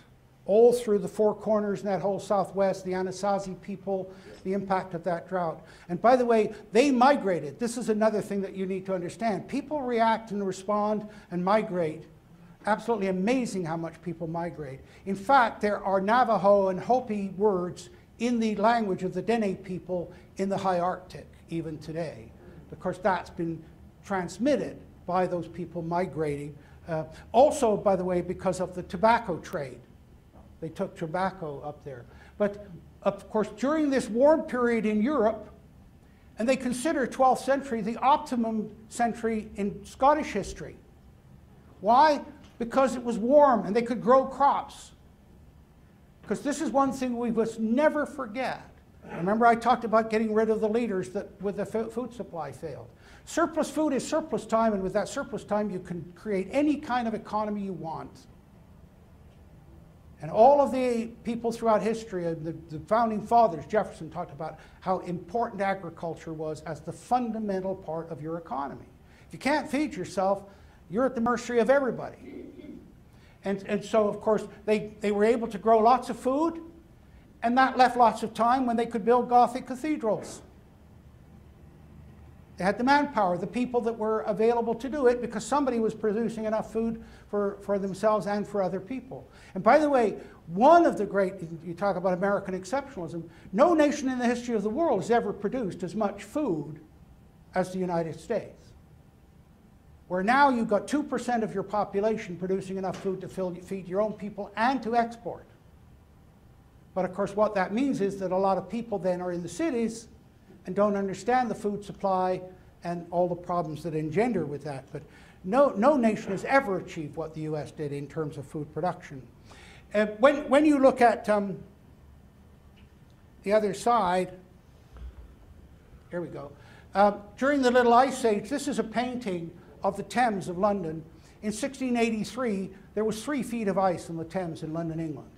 all through the Four Corners and that whole Southwest, the Anasazi people, the impact of that drought. And by the way, they migrated. This is another thing that you need to understand. People react and respond and migrate. Absolutely amazing how much people migrate. In fact, there are Navajo and Hopi words in the language of the Dene people in the high Arctic, even today. Of course, that's been transmitted by those people migrating. Also, by the way, because of the tobacco trade. They took tobacco up there. But of course, during this warm period in Europe, and they consider 12th century the optimum century in Scottish history. Why? Because it was warm and they could grow crops. Because this is one thing we must never forget. Remember I talked about getting rid of the leaders that with the food supply failed. Surplus food is surplus time, and with that surplus time you can create any kind of economy you want. And all of the people throughout history, the founding fathers, Jefferson talked about how important agriculture was as the fundamental part of your economy. If you can't feed yourself, you're at the mercy of everybody. And so, of course, they were able to grow lots of food, and that left lots of time when they could build Gothic cathedrals. They had the manpower, the people that were available to do it, because somebody was producing enough food for themselves and for other people. And by the way, one of the great, you talk about American exceptionalism, no nation in the history of the world has ever produced as much food as the United States. Where now you've got 2% of your population producing enough food to feed your own people and to export. But of course what that means is that a lot of people then are in the cities and don't understand the food supply and all the problems that engender with that. But no nation has ever achieved what the US did in terms of food production. When you look at the other side, here we go. During the Little Ice Age, this is a painting of the Thames of London. In 1683, there was 3 feet of ice on the Thames in London, England.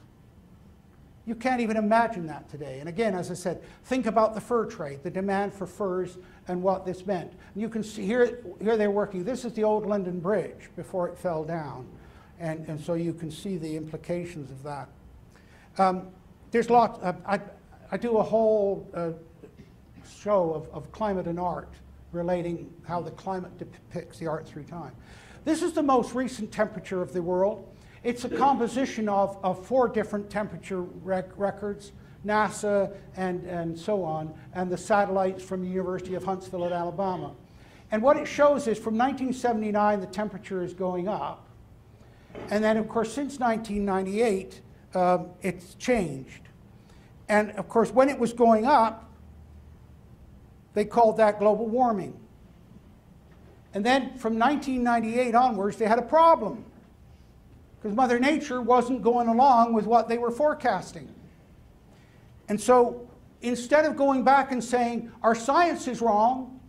You can't even imagine that today. And again, as I said, think about the fur trade, the demand for furs and what this meant. And you can see here they're working. This is the old London Bridge before it fell down. And so you can see the implications of that. There's lots, I do a whole show of climate and art, relating how the climate depicts the art through time. This is the most recent temperature of the world. It's a composition of 4 different temperature records, NASA and so on, and the satellites from the University of Huntsville at Alabama. And what it shows is from 1979, the temperature is going up. And then, of course, since 1998, it's changed. And, of course, when it was going up, they called that global warming. And then from 1998 onwards, they had a problem, because Mother Nature wasn't going along with what they were forecasting. And so instead of going back and saying, our science is wrong,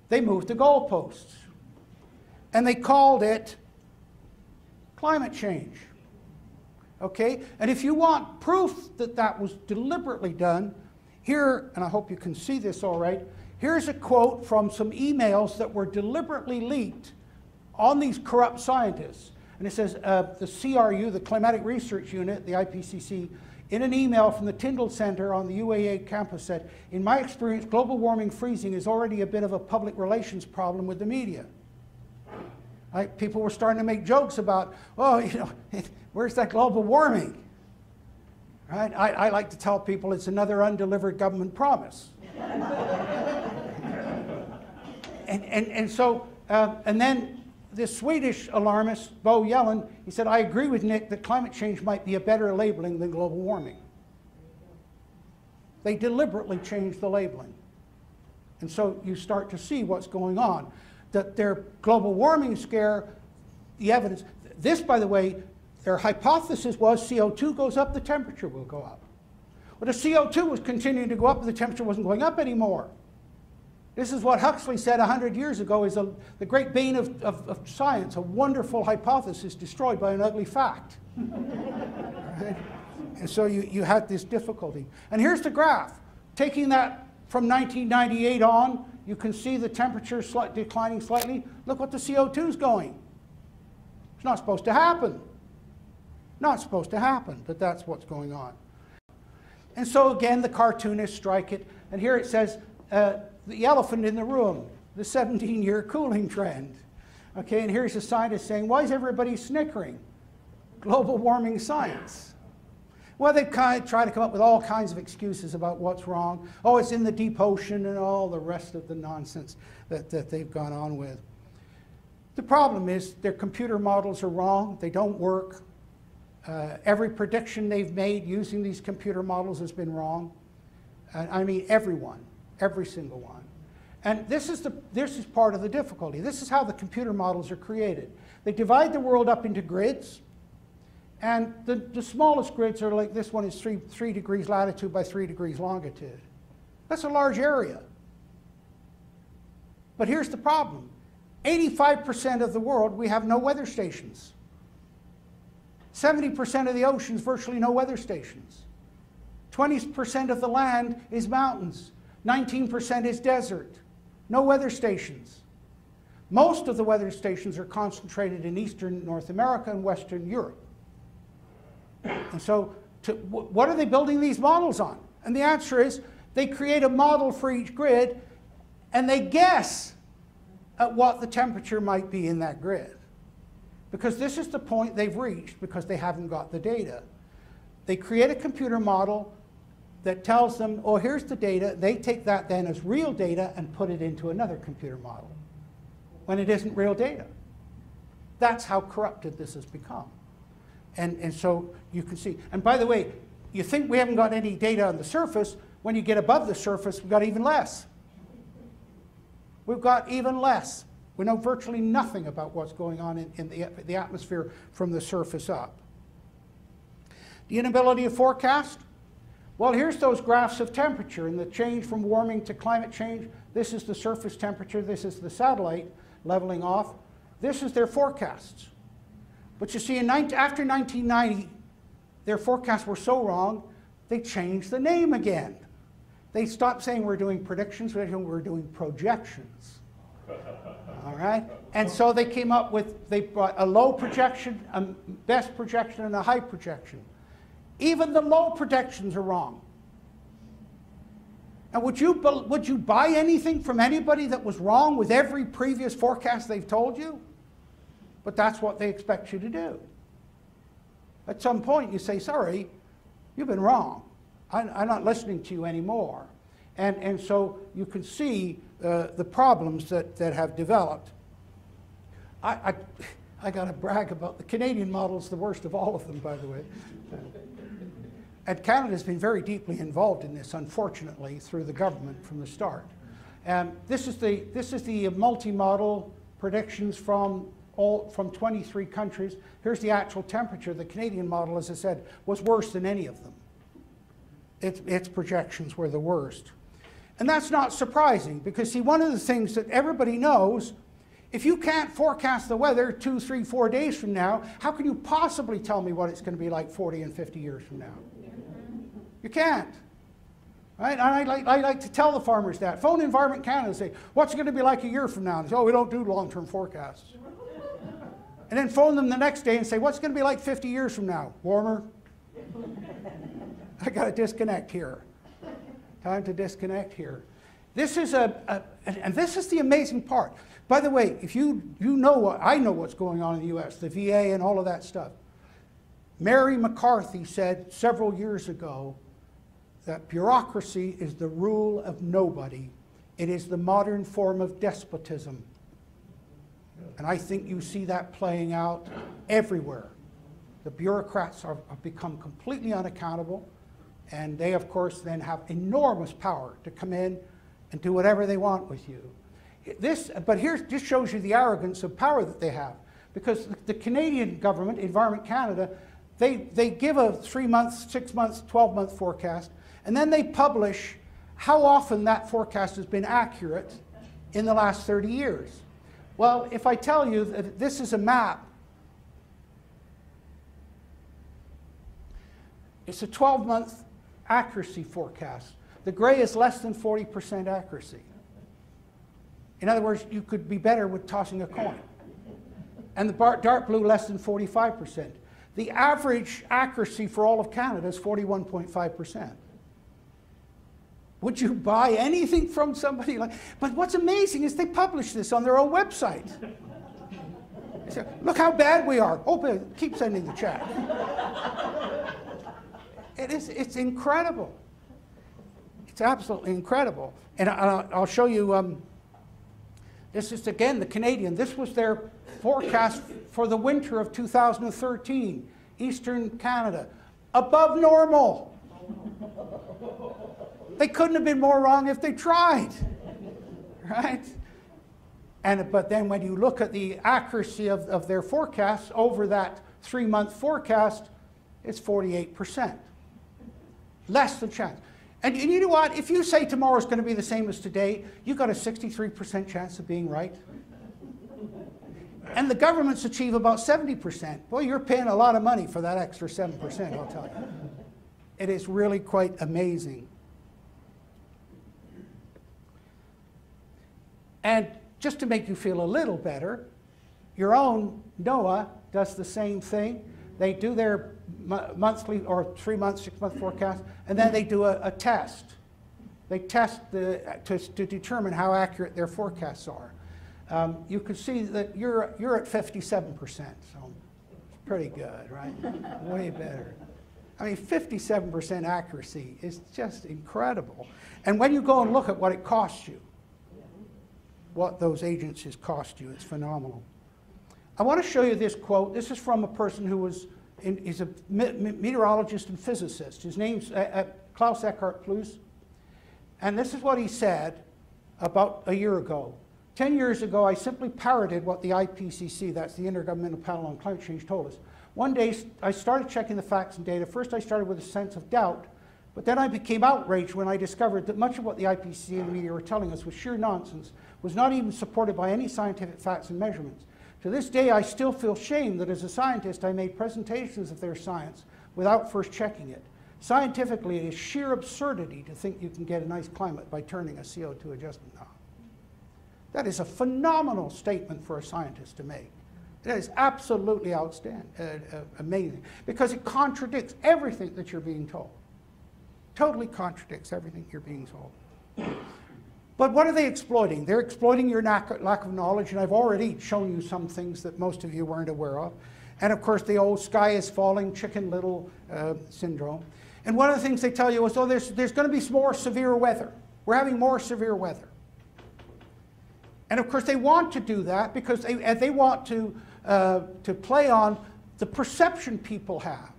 they moved the goalposts. And they called it climate change. Okay? And if you want proof that that was deliberately done, here, and I hope you can see this all right, here's a quote from some emails that were deliberately leaked on these corrupt scientists. And it says, the CRU, the Climatic Research Unit, the IPCC, in an email from the Tyndall Center on the UAA campus said, in my experience, global warming freezing is already a bit of a public relations problem with the media. Right? People were starting to make jokes about, oh, you know, where's that global warming? Right? I like to tell people it's another undelivered government promise. and then this Swedish alarmist, Bo Yellen, he said, I agree with Nick that climate change might be a better labeling than global warming. They deliberately changed the labeling. And so you start to see what's going on. That their global warming scare, the evidence, this, by the way, their hypothesis was CO2 goes up, the temperature will go up. Well, the CO2 was continuing to go up, but the temperature wasn't going up anymore. This is what Huxley said 100 years ago is the great bane of science, a wonderful hypothesis destroyed by an ugly fact. Right? And so you had this difficulty. And here's the graph. Taking that from 1998 on, you can see the temperature declining slightly. Look what the CO2 is going. It's not supposed to happen. Not supposed to happen, but that's what's going on. And so again, the cartoonists strike it. And here it says, the elephant in the room, the 17-year cooling trend. Okay, and here's a scientist saying, why is everybody snickering? Global warming science. Well, they try to come up with all kinds of excuses about what's wrong. Oh, it's in the deep ocean and all the rest of the nonsense that they've gone on with. The problem is their computer models are wrong. They don't work. Every prediction they've made using these computer models has been wrong. I mean, everyone, every single one. And this is part of the difficulty. This is how the computer models are created. They divide the world up into grids. And the smallest grids are like this one is 3 degrees latitude by 3 degrees longitude. That's a large area. But here's the problem. 85% of the world, we have no weather stations. 70% of the oceans, virtually no weather stations. 20% of the land is mountains. 19% is desert. No weather stations. Most of the weather stations are concentrated in eastern North America and western Europe. And so what are they building these models on? And the answer is they create a model for each grid and they guess at what the temperature might be in that grid. Because this is the point they've reached because they haven't got the data. They create a computer model that tells them, oh, here's the data. They take that then as real data and put it into another computer model when it isn't real data. That's how corrupted this has become. And so you can see. And by the way, you think we haven't got any data on the surface. When you get above the surface, we've got even less. We've got even less. We know virtually nothing about what's going on in the atmosphere from the surface up. The inability to forecast? Well, here's those graphs of temperature and the change from warming to climate change. This is the surface temperature. This is the satellite leveling off. This is their forecasts. But you see, after 1990, their forecasts were so wrong, they changed the name again. They stopped saying we're doing predictions, we're doing projections. All right? And so they came up with, they brought a low projection, a best projection, and a high projection. Even the low projections are wrong. And would you buy anything from anybody that was wrong with every previous forecast they've told you? But that's what they expect you to do. At some point you say, sorry, you've been wrong. I'm not listening to you anymore. And so you can see the problems that have developed. I got to brag about the Canadian model's the worst of all of them, by the way. And Canada's been very deeply involved in this, unfortunately, through the government from the start. This is the multi-model predictions from 23 countries. Here's the actual temperature. The Canadian model, as I said, was worse than any of them. Its projections were the worst. And that's not surprising, because see, one of the things that everybody knows, if you can't forecast the weather 2, 3, 4 days from now, how can you possibly tell me what it's going to be like 40 and 50 years from now? You can't. Right? And I like to tell the farmers that. Phone Environment Canada and say, what's it going to be like a year from now? And they say, oh, we don't do long-term forecasts. And then phone them the next day and say, what's it going to be like 50 years from now? Warmer? I got to disconnect here. Time to disconnect here. This is and this is the amazing part. By the way, if you know I know what's going on in the US, the VA and all of that stuff. Mary McCarthy said several years ago that bureaucracy is the rule of nobody. It is the modern form of despotism. And I think you see that playing out everywhere. The bureaucrats have become completely unaccountable, and they, of course, then have enormous power to come in and do whatever they want with you. But here just shows you the arrogance of power that they have, because the Canadian government, Environment Canada, they give a 3-month, 6-month, 12-month forecast, and then they publish how often that forecast has been accurate in the last 30 years. Well, if I tell you that this is a map, it's a 12-month accuracy forecast. The gray is less than 40% accuracy. In other words, you could be better with tossing a coin. And the dark blue, less than 45%. The average accuracy for all of Canada is 41.5%. Would you buy anything from somebody like... But what's amazing is they publish this on their own website. They say, look how bad we are. Oh, keep sending the chat. It's incredible. It's absolutely incredible. And I'll show you, this is again the Canadian. This was their forecast for the winter of 2013, Eastern Canada. Above normal. They couldn't have been more wrong if they tried, right? But then when you look at the accuracy of their forecasts over that 3-month forecast, it's 48%. Less than chance. And you know what? If you say tomorrow's going to be the same as today, you've got a 63% chance of being right. And the governments achieve about 70%. Boy, you're paying a lot of money for that extra 7%, I'll tell you. It is really quite amazing. And just to make you feel a little better, your own NOAA does the same thing. They do their monthly or 3-month, 6-month forecast, and then they do a test. They test to determine how accurate their forecasts are. You can see that you're at 57%, so it's pretty good, right? Way better. I mean, 57% accuracy is just incredible. And when you go and look at what it costs you, what those agencies cost you, it's phenomenal. I want to show you this quote. This is from a person who is a meteorologist and physicist. His name's Klaus Eckhart Plous. And this is what he said about a year ago. 10 years ago, I simply parroted what the IPCC, that's the Intergovernmental Panel on Climate Change, told us. One day, I started checking the facts and data. First, I started with a sense of doubt, but then I became outraged when I discovered that much of what the IPCC and the media were telling us was sheer nonsense, was not even supported by any scientific facts and measurements. To this day, I still feel shame that as a scientist, I made presentations of their science without first checking it. Scientifically, it is sheer absurdity to think you can get a nice climate by turning a CO2 adjustment knob. That is a phenomenal statement for a scientist to make. That is absolutely outstanding, amazing, because it contradicts everything that you're being told. Totally contradicts everything you're being told. But what are they exploiting? They're exploiting your lack of knowledge, and I've already shown you some things that most of you weren't aware of. And of course, the old sky is falling, Chicken Little syndrome. And one of the things they tell you is, oh, there's going to be more severe weather. We're having more severe weather. And of course, they want to do that because they want to play on the perception people have.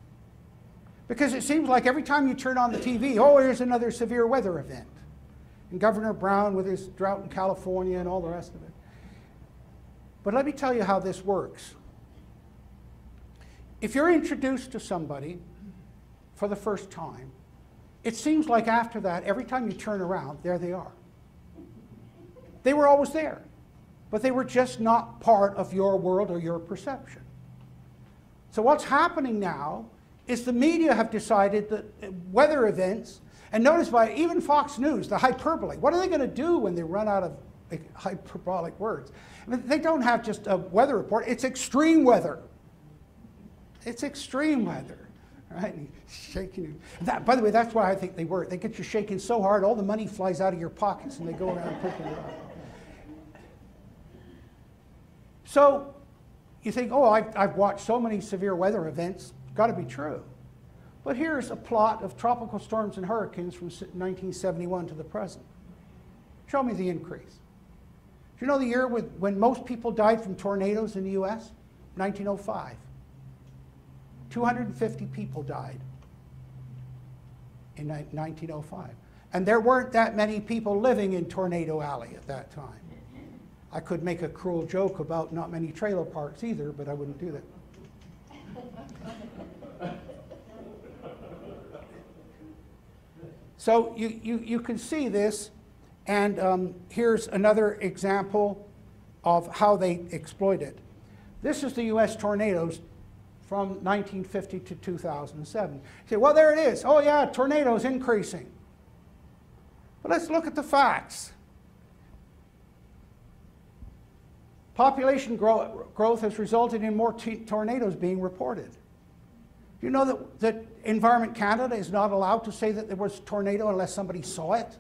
Because it seems like every time you turn on the TV, oh, here's another severe weather event. And Governor Brown with his drought in California and all the rest of it. But let me tell you how this works. If you're introduced to somebody for the first time, it seems like after that, every time you turn around, there they are. They were always there, but they were just not part of your world or your perception. So what's happening now is the media have decided that weather events, and notice by even Fox News, the hyperbole, what are they going to do when they run out of hyperbolic words? I mean, they don't have just a weather report, it's extreme weather. It's extreme weather, right? And shaking. That, by the way, that's why I think they work. They get you shaking so hard, all the money flies out of your pockets and they go around picking it up. So you think, oh, I've watched so many severe weather events, got to be true. But here's a plot of tropical storms and hurricanes from 1971 to the present. Show me the increase. Do you know the year when most people died from tornadoes in the US? 1905. 250 people died in 1905. And there weren't that many people living in Tornado Alley at that time. I could make a cruel joke about not many trailer parks either, but I wouldn't do that. So you can see this, and here's another example of how they exploit it. This is the US tornadoes from 1950 to 2007. You say, well, there it is. Oh yeah, tornadoes increasing. But let's look at the facts. Population growth has resulted in more tornadoes being reported. Do you know that Environment Canada is not allowed to say that there was a tornado unless somebody saw it?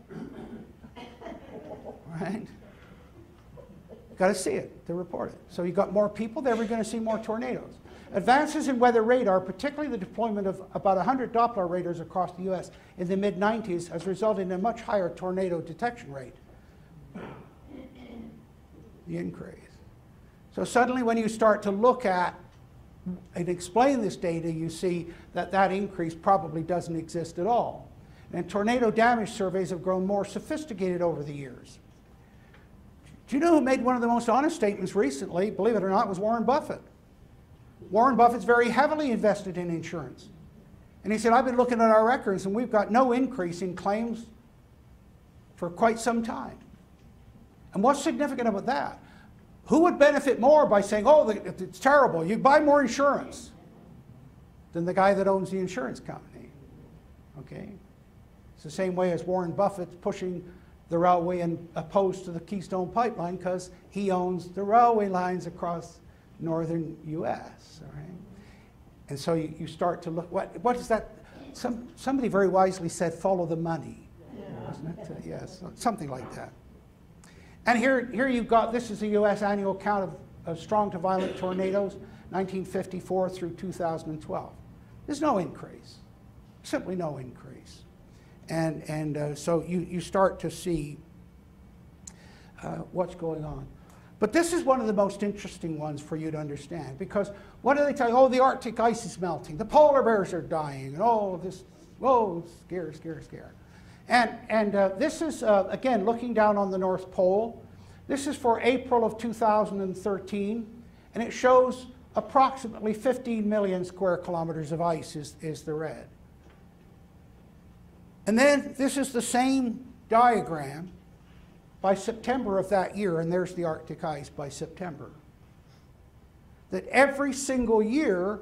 Right? Got to see it to report it. So you got more people there, we're going to see more tornadoes. Advances in weather radar, particularly the deployment of about 100 Doppler radars across the US in the mid-90s, has resulted in a much higher tornado detection rate. The increase. So suddenly when you start to look at and explain this data, you see that that increase probably doesn't exist at all. And tornado damage surveys have grown more sophisticated over the years. Do you know who made one of the most honest statements recently, believe it or not, was Warren Buffett. Warren Buffett's very heavily invested in insurance. And he said, I've been looking at our records and we've got no increase in claims for quite some time. And what's significant about that? Who would benefit more by saying, oh, it's terrible, you buy more insurance, than the guy that owns the insurance company? Okay? It's the same way as Warren Buffett's pushing the railway and opposed to the Keystone Pipeline because he owns the railway lines across northern U.S. All right? And so you start to look, what is that? Somebody very wisely said, follow the money. Wasn't it? Yes, something like that. And here you've got, this is the U.S. annual count of strong to violent tornadoes, 1954 through 2012. There's no increase, simply no increase. And so you start to see what's going on. But this is one of the most interesting ones for you to understand, because what do they tell you? Oh, the Arctic ice is melting, the polar bears are dying, and oh, this, whoa, scare, scare, scare. And this is, again, looking down on the North Pole. This is for April of 2013, and it shows approximately 15 million square kilometers of ice is the red. And then this is the same diagram by September of that year, and there's the Arctic ice by September. That every single year,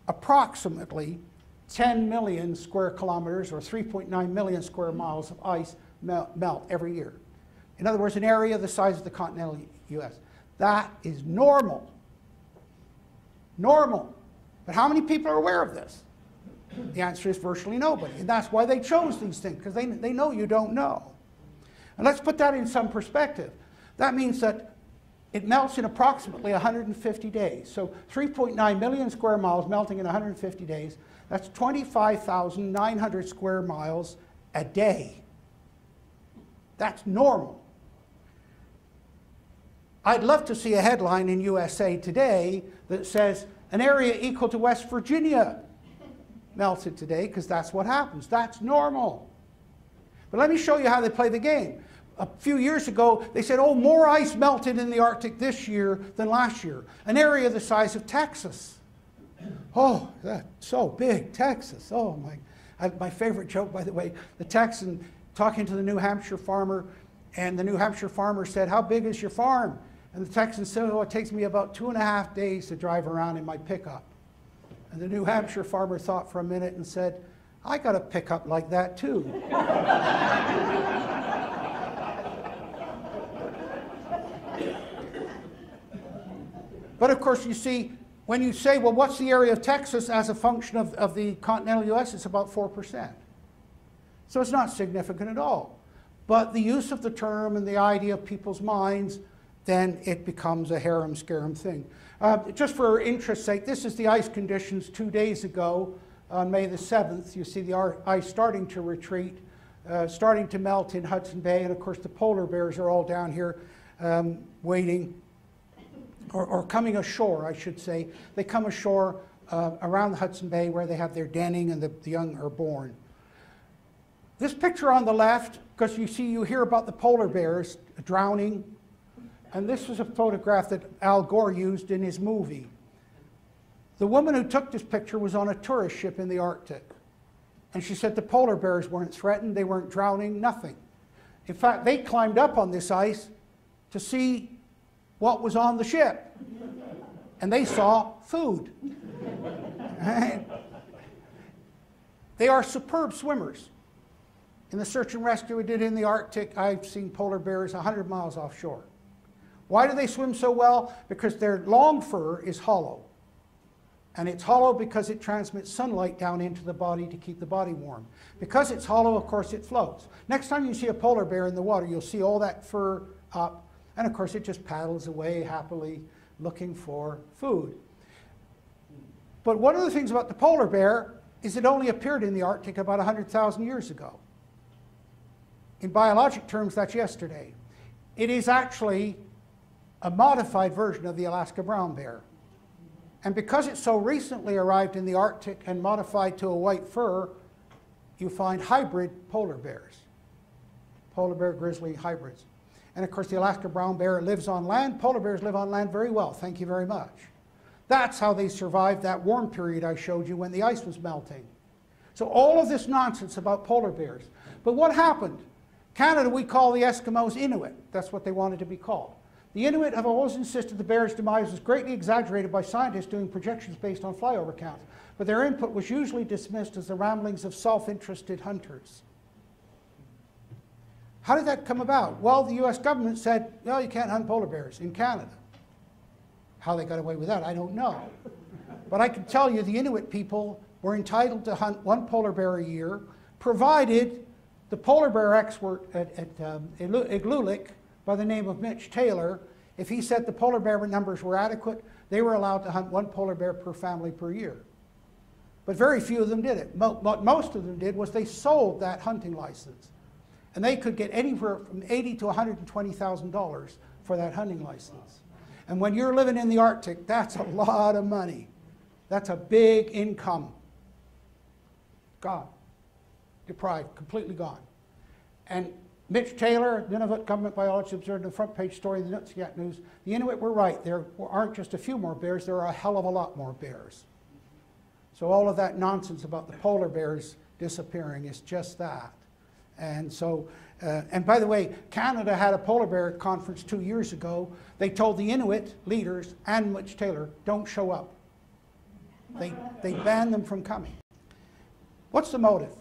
approximately 10 million square kilometers or 3.9 million square miles of ice melt every year. In other words, an area the size of the continental U.S. That is normal. Normal. But how many people are aware of this? The answer is virtually nobody. And that's why they chose these things, because they know you don't know. And let's put that in some perspective. That means that it melts in approximately 150 days. So 3.9 million square miles melting in 150 days. That's 25,900 square miles a day. That's normal. I'd love to see a headline in USA Today that says, an area equal to West Virginia melted today, because that's what happens. That's normal. But let me show you how they play the game. A few years ago, they said, oh, more ice melted in the Arctic this year than last year. An area the size of Texas. Oh, that's so big, Texas. Oh, my favorite joke, by the way, the Texan talking to the New Hampshire farmer, and the New Hampshire farmer said, how big is your farm? And the Texan said, oh, it takes me about 2.5 days to drive around in my pickup. And the New Hampshire farmer thought for a minute and said, I got a pickup like that too. But of course, you see, when you say, well, what's the area of Texas as a function of the continental U.S., it's about 4%. So it's not significant at all. But the use of the term and the idea of people's minds, then it becomes a harem-scarum thing. Just for interest's sake, this is the ice conditions 2 days ago on May the 7th. You see the ice starting to retreat, starting to melt in Hudson Bay, and of course the polar bears are all down here waiting, or coming ashore, I should say. They come ashore around the Hudson Bay where they have their denning and the young are born. This picture on the left, because you hear about the polar bears drowning, and this was a photograph that Al Gore used in his movie. The woman who took this picture was on a tourist ship in the Arctic. And she said the polar bears weren't threatened, they weren't drowning, nothing. In fact, they climbed up on this ice to see what was on the ship. And they saw food. They are superb swimmers. In the search and rescue we did in the Arctic, I've seen polar bears 100 miles offshore. Why do they swim so well? Because their long fur is hollow. And it's hollow because it transmits sunlight down into the body to keep the body warm. Because it's hollow, of course, it floats. Next time you see a polar bear in the water, you'll see all that fur up. And of course, it just paddles away happily looking for food. But one of the things about the polar bear is it only appeared in the Arctic about 100,000 years ago. In biologic terms, that's yesterday. It is actually a modified version of the Alaska brown bear. And because it so recently arrived in the Arctic and modified to a white fur, you find hybrid polar bears. Polar bear grizzly hybrids. And of course, the Alaska brown bear lives on land. Polar bears live on land very well, thank you very much. That's how they survived that warm period I showed you when the ice was melting. So all of this nonsense about polar bears. But what happened? Canada, we call the Eskimos Inuit. That's what they wanted to be called. The Inuit have always insisted the bear's demise was greatly exaggerated by scientists doing projections based on flyover counts, but their input was usually dismissed as the ramblings of self-interested hunters. How did that come about? Well, the US government said, no, you can't hunt polar bears in Canada. How they got away with that, I don't know. But I can tell you the Inuit people were entitled to hunt 1 polar bear a year, provided the polar bear expert at Igloolik, by the name of Mitch Taylor, if he said the polar bear numbers were adequate, they were allowed to hunt 1 polar bear per family per year. But very few of them did it. What most of them did was they sold that hunting license. And they could get anywhere from $80,000 to $120,000 for that hunting license. And when you're living in the Arctic, that's a lot of money. That's a big income. Gone. Deprived, completely gone. And Mitch Taylor, Nunavut Government Biology Observed in the front page story of the Nunatsiavut News, the Inuit were right. There aren't just a few more bears, there are a hell of a lot more bears. So all of that nonsense about the polar bears disappearing is just that. And so, and by the way, Canada had a polar bear conference 2 years ago. They told the Inuit leaders and Mitch Taylor, don't show up. They banned them from coming. What's the motive?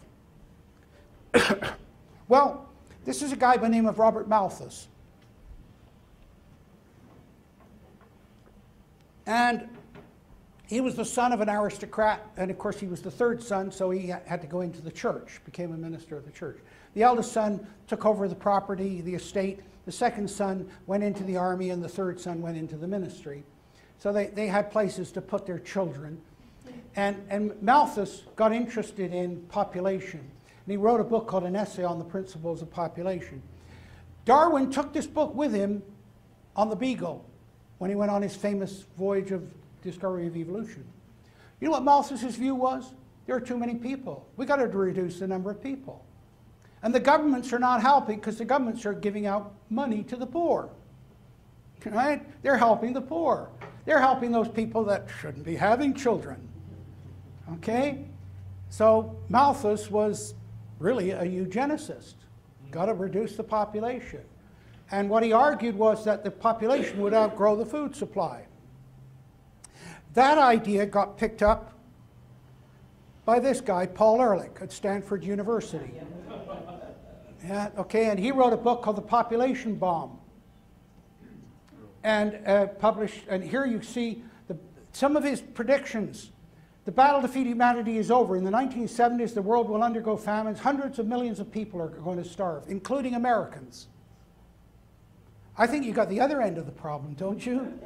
Well, this is a guy by the name of Robert Malthus. And he was the son of an aristocrat, and of course he was the 3rd son, so he had to go into the church, became a minister of the church. The eldest son took over the property, the estate. The 2nd son went into the army, and the 3rd son went into the ministry. So they had places to put their children. And Malthus got interested in population. And he wrote a book called An Essay on the Principles of Population. Darwin took this book with him on the Beagle when he went on his famous voyage of discovery of evolution. You know what Malthus's view was? There are too many people. We got to reduce the number of people. And the governments are not helping because the governments are giving out money to the poor. Right? They're helping the poor. They're helping those people that shouldn't be having children. Okay? So Malthus was really a eugenicist. Got to reduce the population. And what he argued was that the population would outgrow the food supply. That idea got picked up by this guy, Paul Ehrlich, at Stanford University. Yeah, okay, and he wrote a book called The Population Bomb. And published, and here you see some of his predictions. The battle to feed humanity is over. In the 1970s, the world will undergo famines. Hundreds of millions of people are going to starve, including Americans. I think you got the other end of the problem, don't you?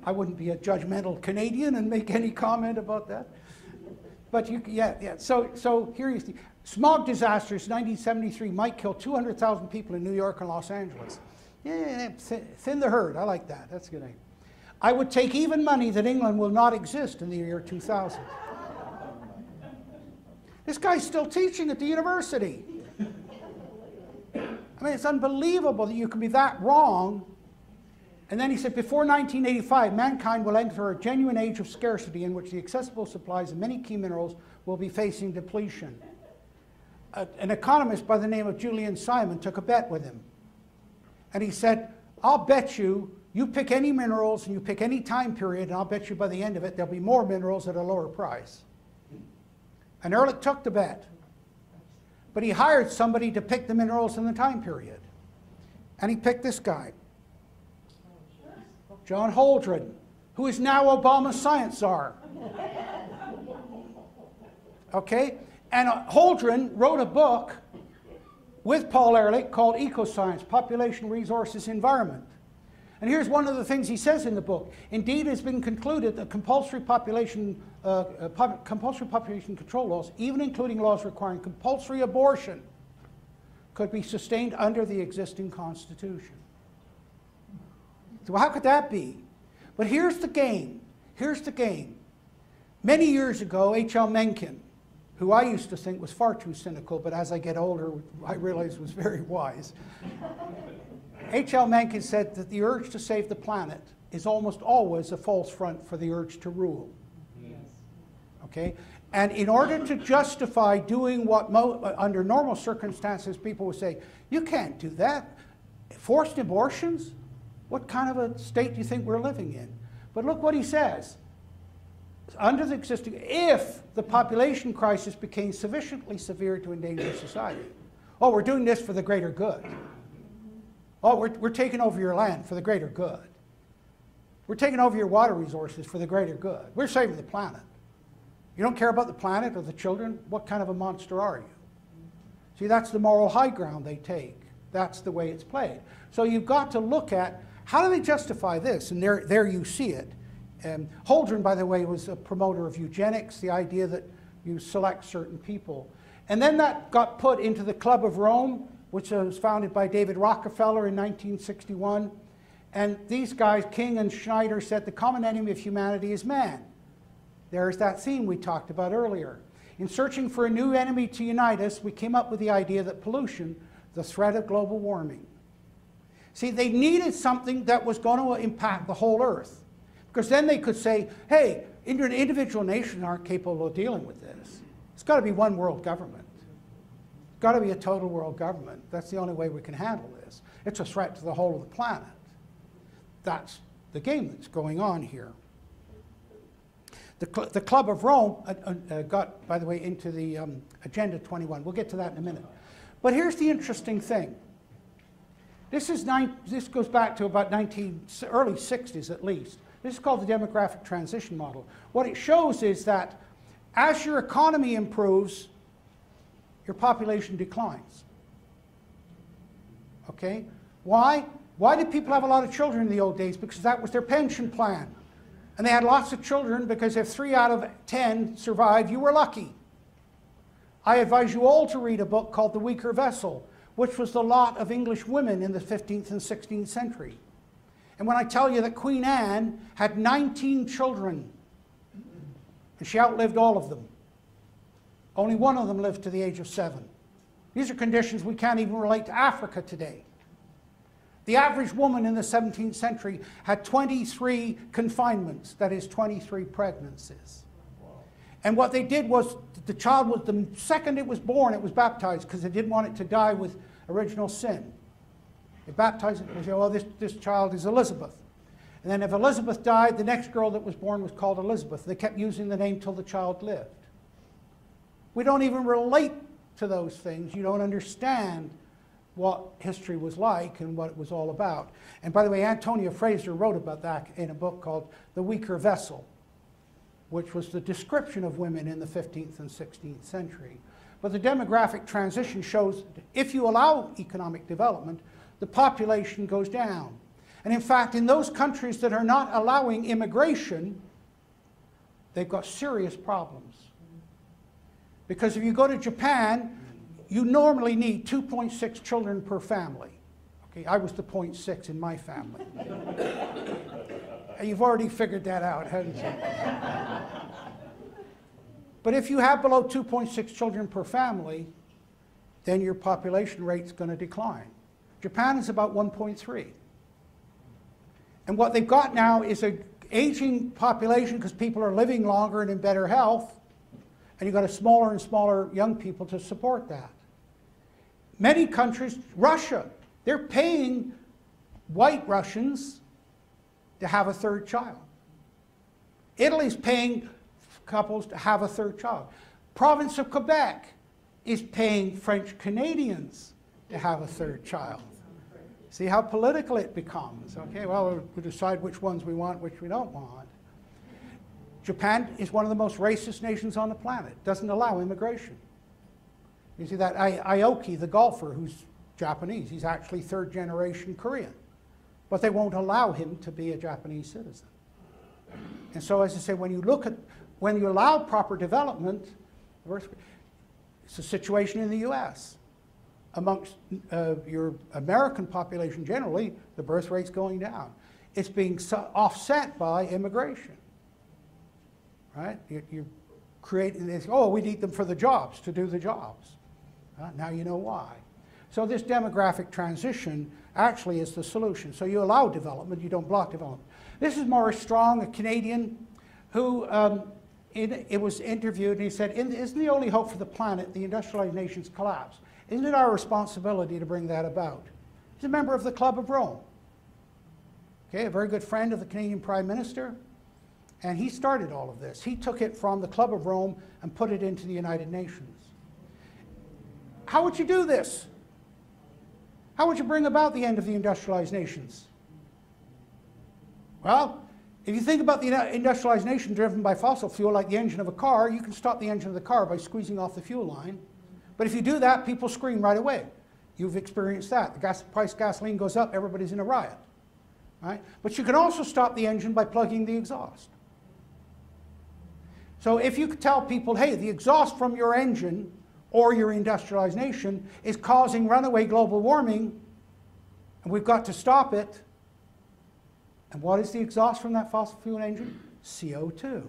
I wouldn't be a judgmental Canadian and make any comment about that. But yeah. So here you see, smog disasters, 1973, might kill 200,000 people in New York and Los Angeles. Yeah, thin the herd. I like that. That's a good idea. I would take even money that England will not exist in the year 2000. This guy's still teaching at the university. I mean, it's unbelievable that you can be that wrong. And then he said, before 1985, mankind will enter a genuine age of scarcity in which the accessible supplies of many key minerals will be facing depletion. An economist by the name of Julian Simon took a bet with him. And he said, I'll bet you pick any minerals and you pick any time period, and I'll bet you by the end of it there'll be more minerals at a lower price. And Ehrlich took the bet. But he hired somebody to pick the minerals in the time period. And he picked this guy, John Holdren, who is now Obama's science czar. Okay? And Holdren wrote a book with Paul Ehrlich called Ecoscience, Population, Resources, Environment. And here's one of the things he says in the book. Indeed, it has been concluded that compulsory population control laws, even including laws requiring compulsory abortion, could be sustained under the existing Constitution. So how could that be? But here's the game. Here's the game. Many years ago, H.L. Mencken, who I used to think was far too cynical, but as I get older, I realize was very wise. H.L. Mencken said that the urge to save the planet is almost always a false front for the urge to rule. Yes. Okay? And in order to justify doing what under normal circumstances people would say, you can't do that. Forced abortions? What kind of a state do you think we're living in? But look what he says. under the existing, if the population crisis became sufficiently severe to endanger society. Oh, we're doing this for the greater good. Oh, we're taking over your land for the greater good. We're taking over your water resources for the greater good. We're saving the planet. You don't care about the planet or the children? What kind of a monster are you? See, that's the moral high ground they take. That's the way it's played. So you've got to look at, how do they justify this? And there you see it. Holdren, by the way, was a promoter of eugenics, the idea that you select certain people. And then that got put into the Club of Rome, which was founded by David Rockefeller in 1961. And these guys, King and Schneider, said the common enemy of humanity is man. There's that theme we talked about earlier. In searching for a new enemy to unite us, we came up with the idea that pollution, the threat of global warming. See, they needed something that was going to impact the whole Earth. Because then they could say, hey, individual nations aren't capable of dealing with this. It's got to be one world government. It's got to be a total world government. That's the only way we can handle this. It's a threat to the whole of the planet. That's the game that's going on here. The Club of Rome got, by the way, into the Agenda 21. We'll get to that in a minute. But here's the interesting thing. This goes back to about early 60s at least. This is called the demographic transition model. What it shows is that as your economy improves, your population declines. Okay? Why? Why did people have a lot of children in the old days? Because that was their pension plan. And they had lots of children because if 3 out of 10 survived, you were lucky. I advise you all to read a book called The Weaker Vessel, which was the lot of English women in the 15th and 16th century. And when I tell you that Queen Anne had 19 children, and she outlived all of them, only one of them lived to the age of 7. These are conditions we can't even relate to Africa today. The average woman in the 17th century had 23 confinements, that is 23 pregnancies. And what they did was, the child was, the second it was born, it was baptized because they didn't want it to die with original sin. They baptized it and they said, well, this child is Elizabeth. And then if Elizabeth died, the next girl that was born was called Elizabeth. They kept using the name till the child lived. We don't even relate to those things. You don't understand what history was like and what it was all about. And by the way, Antonia Fraser wrote about that in a book called The Weaker Vessel, which was the description of women in the 15th and 16th century. But the demographic transition shows if you allow economic development, the population goes down. And in fact, in those countries that are not allowing immigration, they've got serious problems. Because if you go to Japan, you normally need 2.6 children per family. Okay, I was the 0.6 in my family. You've already figured that out, haven't you? But if you have below 2.6 children per family, then your population rate's going to decline. Japan is about 1.3. And what they've got now is an aging population because people are living longer and in better health, and you've got a smaller and smaller young people to support that. Many countries, Russia, they're paying white Russians to have a third child. Italy's paying couples to have a third child. Province of Quebec is paying French Canadians to have a third child. See how political it becomes. Okay, well, we decide which ones we want, which we don't want. Japan is one of the most racist nations on the planet. Doesn't allow immigration. You see that Aoki, the golfer, who's Japanese, he's actually third generation Korean. But they won't allow him to be a Japanese citizen. And so, as I say, when you allow proper development, it's a situation in the US. Amongst your American population generally, the birth rate's going down. It's being offset by immigration. Right? You're creating this, oh, we need them for the jobs, to do the jobs. Now you know why. So this demographic transition actually is the solution. So you allow development, you don't block development. This is Maurice Strong, a Canadian, who it was interviewed, and he said, isn't the only hope for the planet the industrialized nations collapse? Isn't it our responsibility to bring that about? He's a member of the Club of Rome. Okay, a very good friend of the Canadian Prime Minister. And he started all of this. He took it from the Club of Rome and put it into the United Nations. How would you do this? How would you bring about the end of the industrialized nations? Well, if you think about the industrialized nation driven by fossil fuel like the engine of a car, you can stop the engine of the car by squeezing off the fuel line. But if you do that, people scream right away. You've experienced that. The price of gasoline goes up, everybody's in a riot. Right? But you can also stop the engine by plugging the exhaust. So if you could tell people, hey, the exhaust from your engine or your industrialized nation is causing runaway global warming, and we've got to stop it. And what is the exhaust from that fossil fuel engine? CO2.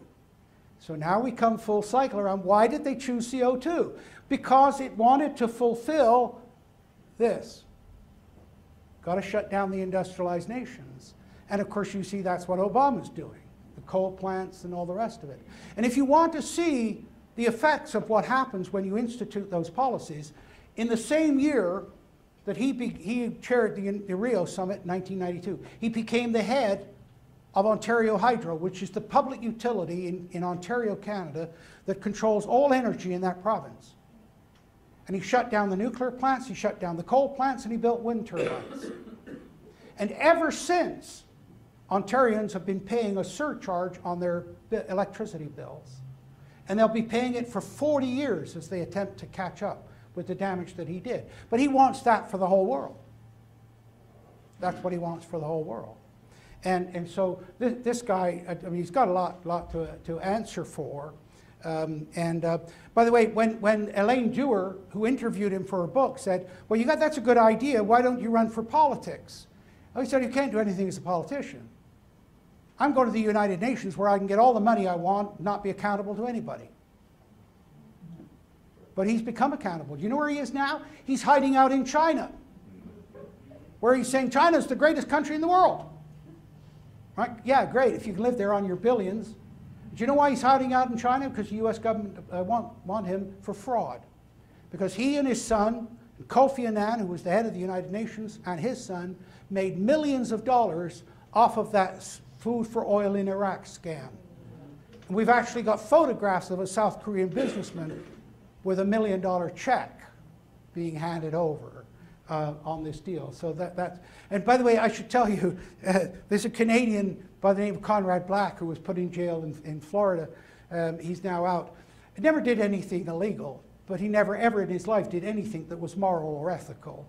So now we come full cycle around. Why did they choose CO2? Because it wanted to fulfill this. Got to shut down the industrialized nations. And of course you see that's what Obama's doing. The coal plants and all the rest of it. And if you want to see the effects of what happens when you institute those policies, in the same year that he chaired the Rio Summit in 1992, he became the head of Ontario Hydro, which is the public utility in Ontario, Canada, that controls all energy in that province. And he shut down the nuclear plants, he shut down the coal plants, and he built wind turbines. And ever since, Ontarians have been paying a surcharge on their electricity bills. And they'll be paying it for 40 years as they attempt to catch up with the damage that he did. But he wants that for the whole world. That's what he wants for the whole world. And so this guy, I mean, he's got a lot to answer for. By the way, when Elaine Dewar, who interviewed him for her book, said, well, that's a good idea, why don't you run for politics? He said, you can't do anything as a politician. I'm going to the United Nations where I can get all the money I want, not be accountable to anybody. But he's become accountable. Do you know where he is now? He's hiding out in China, where he's saying China's the greatest country in the world. Right? Yeah, great, if you can live there on your billions. Do you know why he's hiding out in China? Because the US government want him for fraud. Because he and his son, Kofi Annan, who was the head of the United Nations, and his son, made millions of dollars off of that food for oil in Iraq scam. And we've actually got photographs of a South Korean businessman with $1 million check being handed over on this deal. So and by the way, I should tell you, there's a Canadian by the name of Conrad Black who was put in jail in Florida. He's now out. He never did anything illegal, but he never ever in his life did anything that was moral or ethical.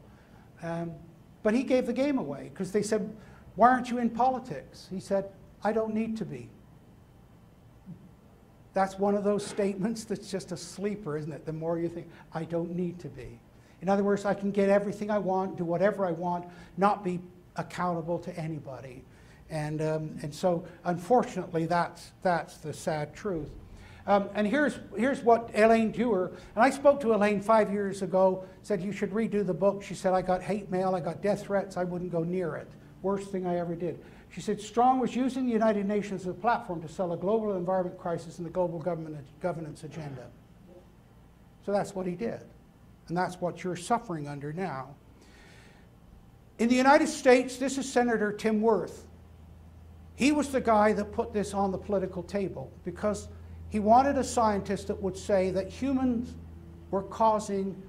But he gave the game away because they said, why aren't you in politics? He said, I don't need to be. That's one of those statements that's just a sleeper, isn't it? The more you think, I don't need to be. In other words, I can get everything I want, do whatever I want, not be accountable to anybody. And so, unfortunately, that's the sad truth. And here's what Elaine Dewar, and I spoke to Elaine 5 years ago, said you should redo the book. She said, I got hate mail, I got death threats, I wouldn't go near it. Worst thing I ever did. She said, Strong was using the United Nations as a platform to sell a global environment crisis and the global governance agenda. So that's what he did. And that's what you're suffering under now. In the United States, this is Senator Tim Wirth. He was the guy that put this on the political table because he wanted a scientist that would say that humans were causing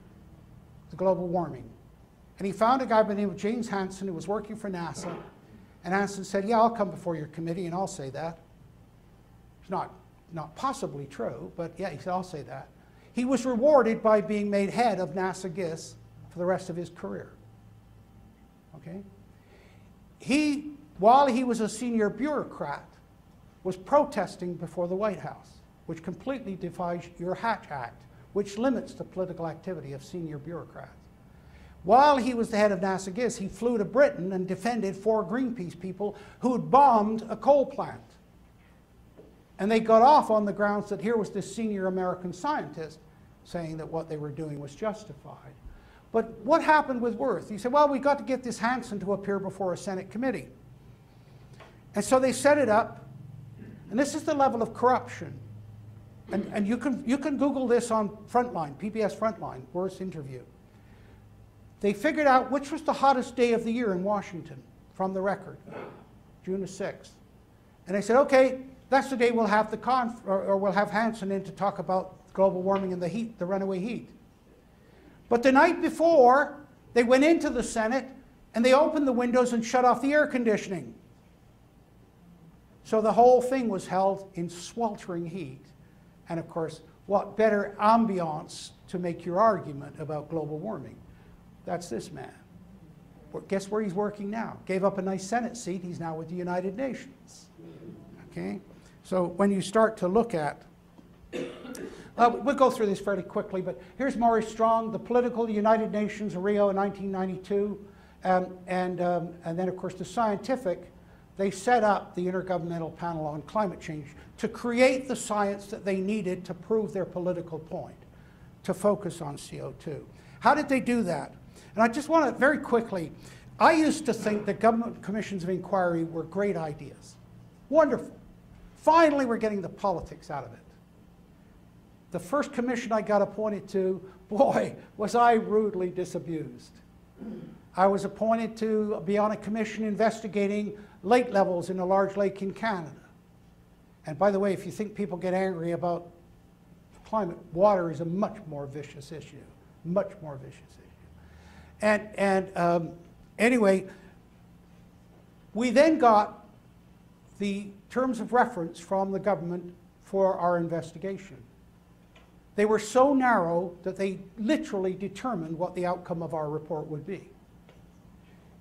the global warming. And he found a guy by the name of James Hansen who was working for NASA. And Hansen said, yeah, I'll come before your committee and I'll say that. It's not possibly true, but yeah, he said, I'll say that. He was rewarded by being made head of NASA GIS for the rest of his career. Okay? While he was a senior bureaucrat, was protesting before the White House, which completely defies your Hatch Act, which limits the political activity of senior bureaucrats. While he was the head of NASA GIS, he flew to Britain and defended 4 Greenpeace people who had bombed a coal plant. And they got off on the grounds that here was this senior American scientist saying that what they were doing was justified. But what happened with Wirth? He said, well, we got to get this Hansen to appear before a Senate committee. And so they set it up, and this is the level of corruption. And you can Google this on Frontline, PBS Frontline, Wirth's interview. They figured out which was the hottest day of the year in Washington from the record, June the 6th. And they said, okay, That's the day we'll have or we'll have Hansen in to talk about global warming and the heat, the runaway heat. But the night before, they went into the Senate and they opened the windows and shut off the air conditioning. So the whole thing was held in sweltering heat. And of course, what better ambiance to make your argument about global warming? That's this man. Guess where he's working now? Gave up a nice Senate seat. He's now with the United Nations. Okay? So when you start to look at, we'll go through this fairly quickly, but here's Maurice Strong, the political, the United Nations, Rio in 1992, and then of course the scientific. They set up the Intergovernmental Panel on Climate Change to create the science that they needed to prove their political point, to focus on CO2. How did they do that? And I just want to, very quickly, I used to think that government commissions of inquiry were great ideas. Wonderful. Finally, we're getting the politics out of it. The first commission I got appointed to, boy, was I rudely disabused. I was appointed to be on a commission investigating lake levels in a large lake in Canada. And by the way, if you think people get angry about climate, water is a much more vicious issue, much more vicious issue. Anyway, we then got the terms of reference from the government for our investigation. They were so narrow that they literally determined what the outcome of our report would be.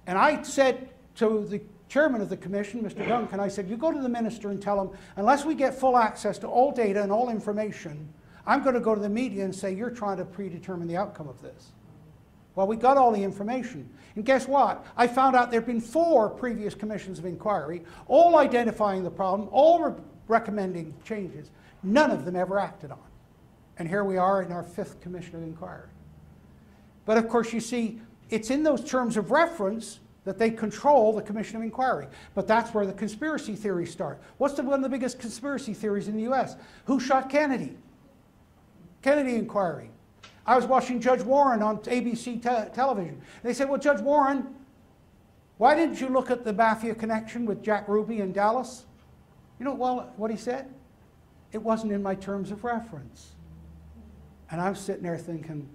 And I said to the chairman of the commission, Mr. Duncan, I said, you go to the minister and tell him, unless we get full access to all data and all information, I'm going to go to the media and say, you're trying to predetermine the outcome of this. Well, we got all the information. And guess what? I found out there have been 4 previous commissions of inquiry, all identifying the problem, all recommending changes. None of them ever acted on. And here we are in our 5th commission of inquiry. But of course, you see, it's in those terms of reference that they control the commission of inquiry. But that's where the conspiracy theories start. What's one of the biggest conspiracy theories in the US? Who shot Kennedy? Kennedy inquiry. I was watching Judge Warren on ABC television. They said, well, Judge Warren, why didn't you look at the mafia connection with Jack Ruby in Dallas? You know what he said? It wasn't in my terms of reference. And I'm sitting there thinking,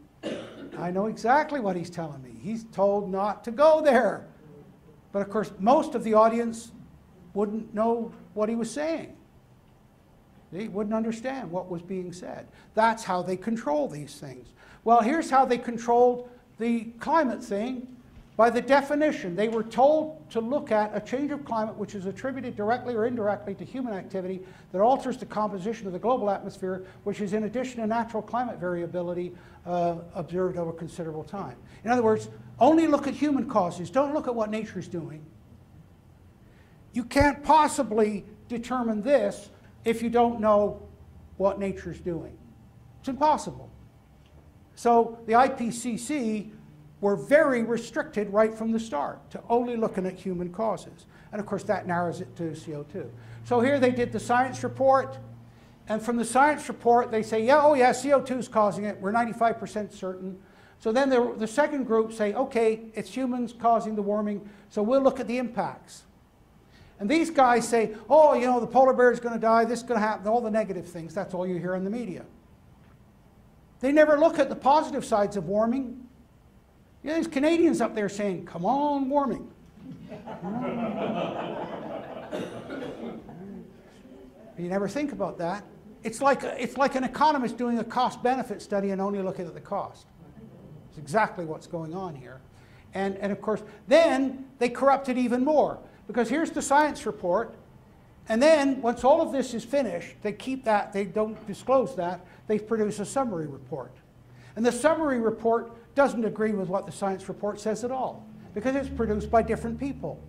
I know exactly what he's telling me. He's told not to go there. But of course, most of the audience wouldn't know what he was saying. They wouldn't understand what was being said. That's how they control these things. Well, here's how they controlled the climate thing. By the definition, they were told to look at a change of climate which is attributed directly or indirectly to human activity that alters the composition of the global atmosphere, which is in addition to natural climate variability observed over considerable time. In other words, only look at human causes. Don't look at what nature's doing. You can't possibly determine this if you don't know what nature's doing. It's impossible. So the IPCC were very restricted right from the start to only looking at human causes. And of course that narrows it to CO2. So here they did the science report, and from the science report they say, yeah, oh yeah, CO2 is causing it, we're 95% certain. So then the second group say, okay, it's humans causing the warming, so we'll look at the impacts. And these guys say, oh, you know, the polar bear is going to die, this is going to happen, all the negative things. That's all you hear in the media. They never look at the positive sides of warming. You know, there's Canadians up there saying, come on, warming. You never think about that. It's like an economist doing a cost-benefit study and only looking at the cost. It's exactly what's going on here. And of course, then they corrupt it even more. Because here's the science report, and then once all of this is finished, they keep that, they don't disclose that, they produce a summary report. And the summary report doesn't agree with what the science report says at all, because it's produced by different people.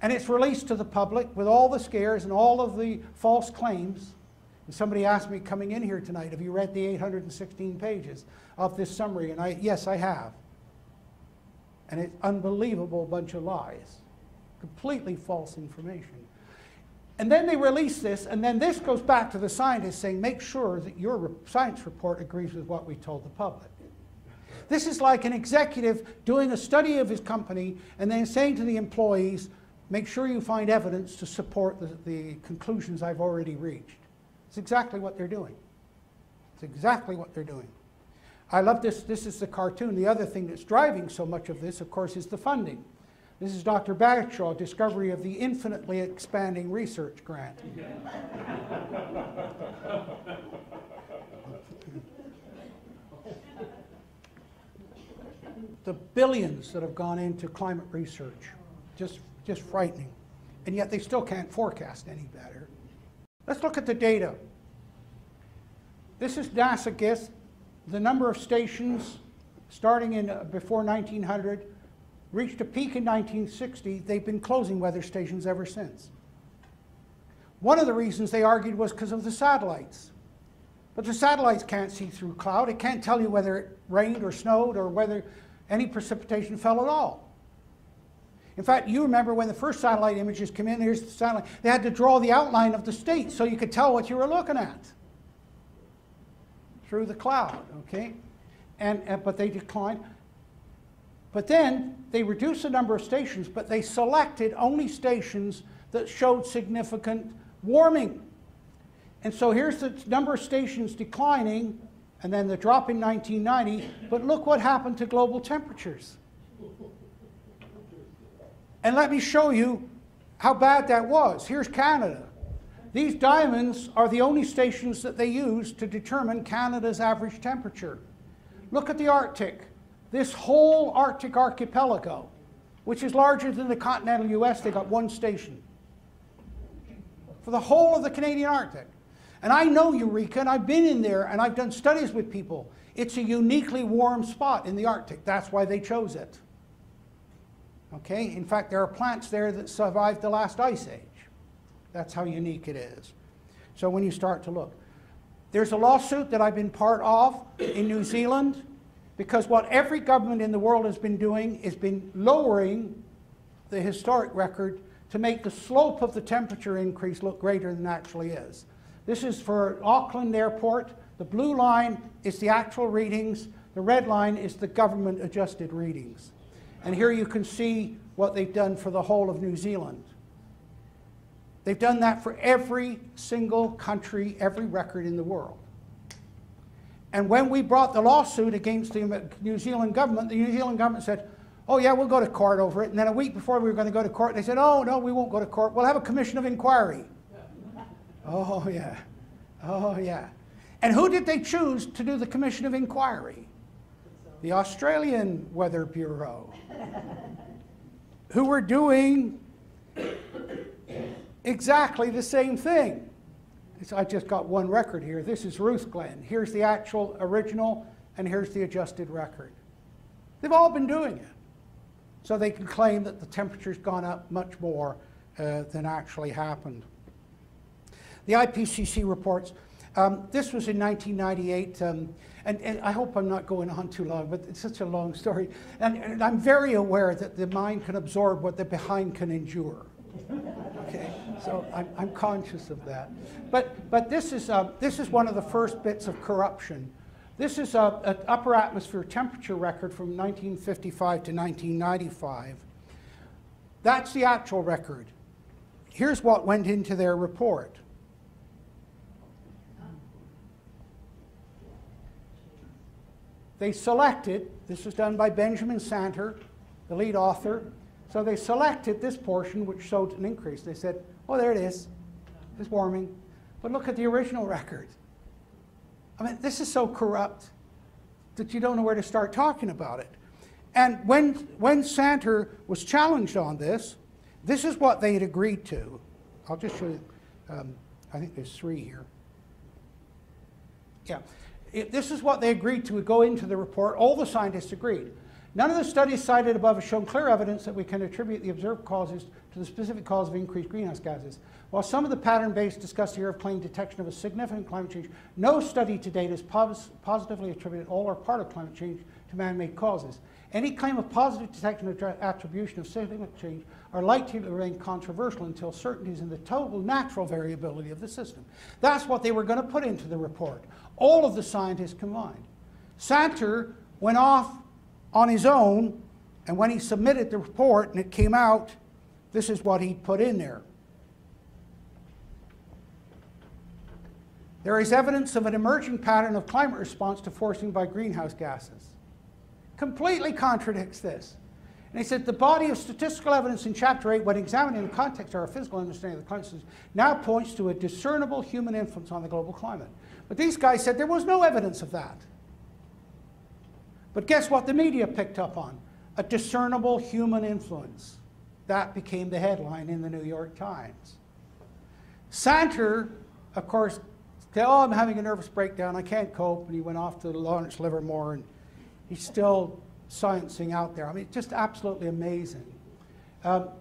And it's released to the public with all the scares and all of the false claims. And somebody asked me coming in here tonight, have you read the 816 pages of this summary? And yes, I have. And it's an unbelievable bunch of lies. Completely false information. And then they release this, and then this goes back to the scientists saying, make sure that your science report agrees with what we told the public. This is like an executive doing a study of his company and then saying to the employees, make sure you find evidence to support the conclusions I've already reached. It's exactly what they're doing. It's exactly what they're doing. I love this. This is the cartoon. The other thing that's driving so much of this, of course, is the funding. This is Dr. Bagshaw, discovery of the infinitely expanding research grant. The billions that have gone into climate research, just frightening. And yet they still can't forecast any better. Let's look at the data. This is NASA GISS. The number of stations starting in before 1900 reached a peak in 1960. They've been closing weather stations ever since. One of the reasons they argued was because of the satellites. But the satellites can't see through cloud. It can't tell you whether it rained or snowed or whether any precipitation fell at all. In fact, you remember when the first satellite images came in, here's the satellite, they had to draw the outline of the state so you could tell what you were looking at through the cloud, okay? But they declined. But then they reduced the number of stations, but they selected only stations that showed significant warming. And so here's the number of stations declining, and then the drop in 1990, but look what happened to global temperatures. And let me show you how bad that was. Here's Canada. These diamonds are the only stations that they use to determine Canada's average temperature. Look at the Arctic. This whole Arctic archipelago, which is larger than the continental US, they got one station for the whole of the Canadian Arctic. And I know Eureka, and I've been in there, and I've done studies with people. It's a uniquely warm spot in the Arctic. That's why they chose it. Okay? In fact, there are plants there that survived the last ice age. That's how unique it is. So when you start to look. There's a lawsuit that I've been part of in New Zealand, because what every government in the world has been doing is been lowering the historic record to make the slope of the temperature increase look greater than it actually is. This is for Auckland Airport. The blue line is the actual readings. The red line is the government adjusted readings. And here you can see what they've done for the whole of New Zealand. They've done that for every single country, every record in the world. And when we brought the lawsuit against the New Zealand government said, oh yeah, we'll go to court over it. And then a week before we were going to go to court, they said, oh no, we won't go to court. We'll have a commission of inquiry. Oh yeah, oh yeah. And who did they choose to do the commission of inquiry? The Australian Weather Bureau, who were doing exactly the same thing. I just got one record here. This is Ruth Glen. Here's the actual original, and here's the adjusted record. They've all been doing it. So they can claim that the temperature's gone up much more than actually happened. The IPCC reports, this was in 1998, and I hope I'm not going on too long, but it's such a long story. And I'm very aware that the mind can absorb what the behind can endure. Okay, so I'm conscious of that. But this is one of the first bits of corruption. This is an upper atmosphere temperature record from 1955 to 1995. That's the actual record. Here's what went into their report. They selected, this was done by Benjamin Santer, the lead author. So they selected this portion which showed an increase. They said, oh, there it is. It's warming. But look at the original record. I mean, this is so corrupt that you don't know where to start talking about it. And when Santer was challenged on this is what they had agreed to. I'll just show you. I think there's 3 here. Yeah. This is what they agreed to go into the report. All the scientists agreed. None of the studies cited above have shown clear evidence that we can attribute the observed causes to the specific cause of increased greenhouse gases. While some of the pattern-based discussed here have claimed detection of a significant climate change, no study to date has positively attributed all or part of climate change to man-made causes. Any claim of positive detection or attribution of significant change are likely to remain controversial until certainties in the total natural variability of the system. That's what they were going to put into the report. All of the scientists combined. Santer went off on his own, and when he submitted the report and it came out, this is what he put in there. There is evidence of an emerging pattern of climate response to forcing by greenhouse gases. Completely contradicts this. And he said, the body of statistical evidence in Chapter 8, when examined in the context of our physical understanding of the climate, now points to a discernible human influence on the global climate. But these guys said there was no evidence of that. But guess what the media picked up on? A discernible human influence. That became the headline in the New York Times. Santer, of course, said, oh, I'm having a nervous breakdown, I can't cope, and he went off to Lawrence Livermore, and he's still sciencing out there. I mean, just absolutely amazing. But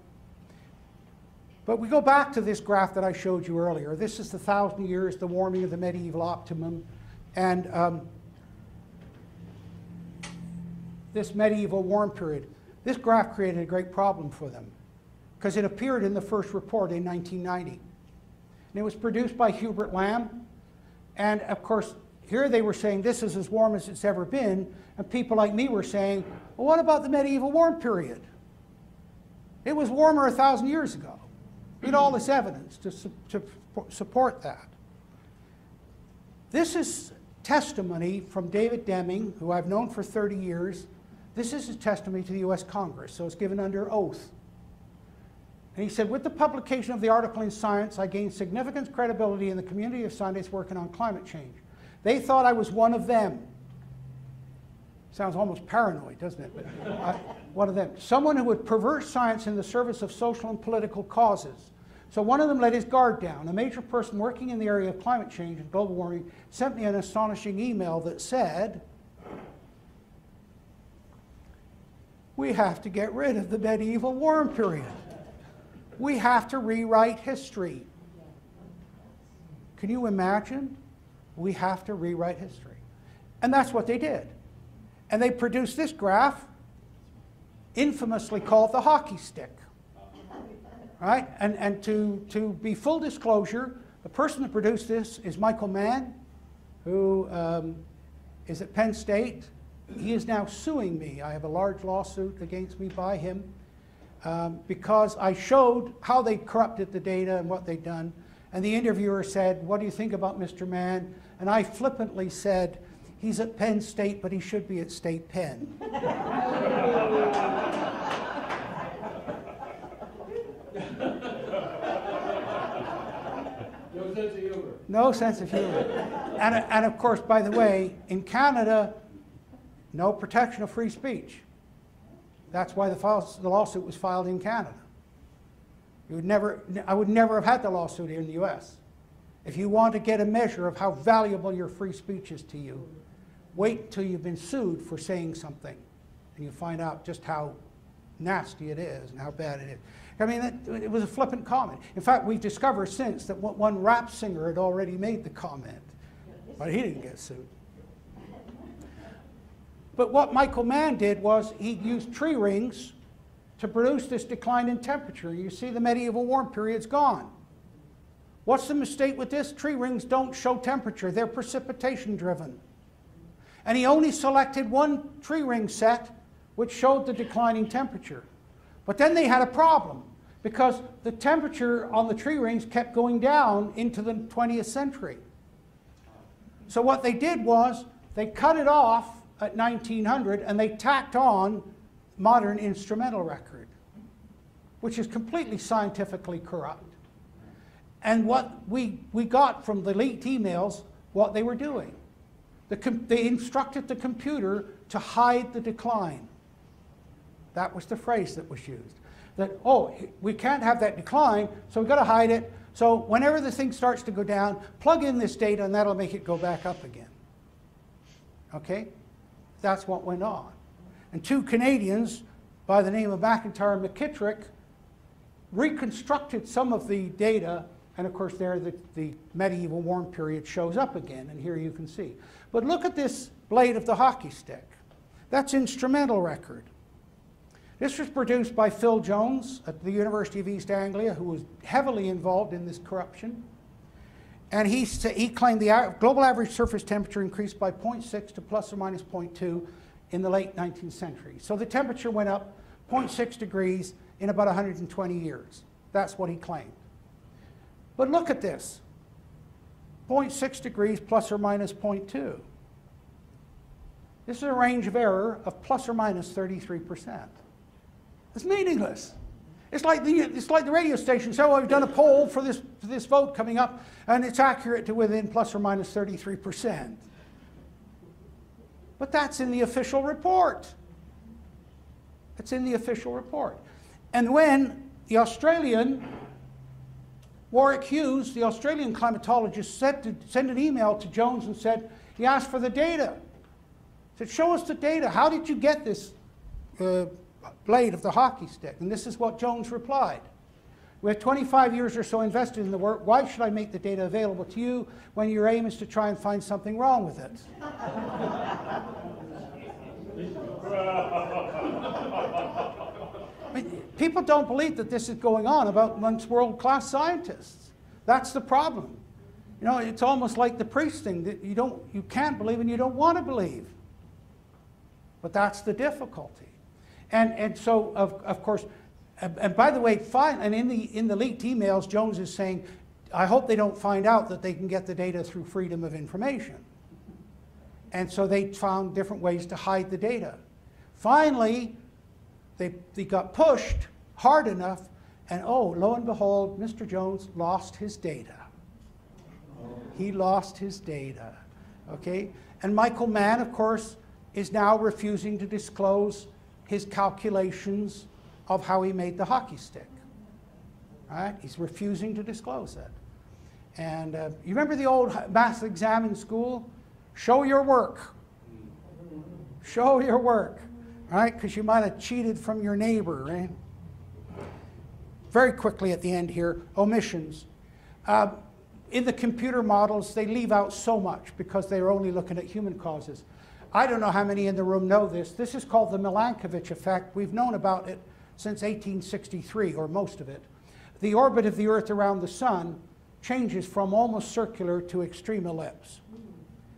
we go back to this graph that I showed you earlier. This is the 1,000 years, the warming of the medieval optimum, and this medieval warm period. This graph created a great problem for them because it appeared in the first report in 1990. And it was produced by Hubert Lamb. And of course, here they were saying this is as warm as it's ever been. And people like me were saying, well, what about the medieval warm period? It was warmer 1,000 years ago. We had all this evidence to support that. This is testimony from David Deming, who I've known for 30 years. This is his testimony to the US Congress, so it's given under oath. And he said, with the publication of the article in Science, I gained significant credibility in the community of scientists working on climate change. They thought I was one of them. Sounds almost paranoid, doesn't it? But one of them. Someone who would pervert science in the service of social and political causes. So one of them let his guard down. A major person working in the area of climate change and global warming sent me an astonishing email that said, we have to get rid of the medieval warm period. We have to rewrite history. Can you imagine? We have to rewrite history. And that's what they did. And they produced this graph, infamously called the hockey stick. Right? And to be full disclosure, the person that produced this is Michael Mann, who is at Penn State. He is now suing me. I have a large lawsuit against me by him because I showed how they corrupted the data and what they'd done. And the interviewer said, what do you think about Mr. Mann? And I flippantly said, he's at Penn State, but he should be at State Penn. No sense of humor. No sense of humor. And of course, by the way, in Canada, no protection of free speech. That's why the lawsuit was filed in Canada. I would never have had the lawsuit here in the US. If you want to get a measure of how valuable your free speech is to you, wait until you've been sued for saying something and you find out just how nasty it is and how bad it is. I mean, it was a flippant comment. In fact, we've discovered since that one rap singer had already made the comment, but he didn't get sued. But what Michael Mann did was he used tree rings to produce this decline in temperature. You see the medieval warm period's gone. What's the mistake with this? Tree rings don't show temperature. They're precipitation driven. And he only selected one tree ring set which showed the declining temperature. But then they had a problem because the temperature on the tree rings kept going down into the 20th century. So what they did was they cut it off at 1900 and they tacked on modern instrumental record, which is completely scientifically corrupt. And what we got from the leaked emails, what they were doing. They instructed the computer to hide the decline. That was the phrase that was used. That, oh, we can't have that decline, so we've got to hide it. So whenever the thing starts to go down, plug in this data and that'll make it go back up again. Okay? That's what went on. And two Canadians by the name of McIntyre and McKittrick reconstructed some of the data, and of course there the medieval warm period shows up again, and here you can see. But look at this blade of the hockey stick. That's instrumental record. This was produced by Phil Jones at the University of East Anglia, who was heavily involved in this corruption. And he claimed the global average surface temperature increased by 0.6 to plus or minus 0.2 in the late 19th century. So the temperature went up 0.6 degrees in about 120 years. That's what he claimed. But look at this. 0.6 degrees plus or minus 0.2. This is a range of error of plus or minus 33%. It's meaningless. It's like the radio station said, well, we've done a poll for this vote coming up, and it's accurate to within plus or minus 33%. But that's in the official report. It's in the official report. And when the Australian, Warwick Hughes, the Australian climatologist, sent an email to Jones and said, he asked for the data. He said, show us the data. How did you get this blade of the hockey stick? And this is what Jones replied. With 25 years or so invested in the work, why should I make the data available to you when your aim is to try and find something wrong with it? I mean, people don't believe that this is going on amongst world-class scientists. That's the problem. You know, it's almost like the priest thing, that you can't believe and you don't want to believe. But that's the difficulty. And so, of course, and by the way, and in the leaked emails, Jones is saying, I hope they don't find out that they can get the data through freedom of information. And so they found different ways to hide the data. Finally, they got pushed hard enough, and oh, lo and behold, Mr. Jones lost his data. He lost his data, okay? And Michael Mann, of course, is now refusing to disclose his calculations of how he made the hockey stick. Right? He's refusing to disclose it. And you remember the old math exam in school? Show your work. Show your work. Right? Because you might have cheated from your neighbor. Right? Very quickly at the end here, omissions. In the computer models, they leave out so much because they're only looking at human causes. I don't know how many in the room know this. This is called the Milankovitch effect. We've known about it since 1863, or most of it. The orbit of the Earth around the Sun changes from almost circular to extreme ellipse.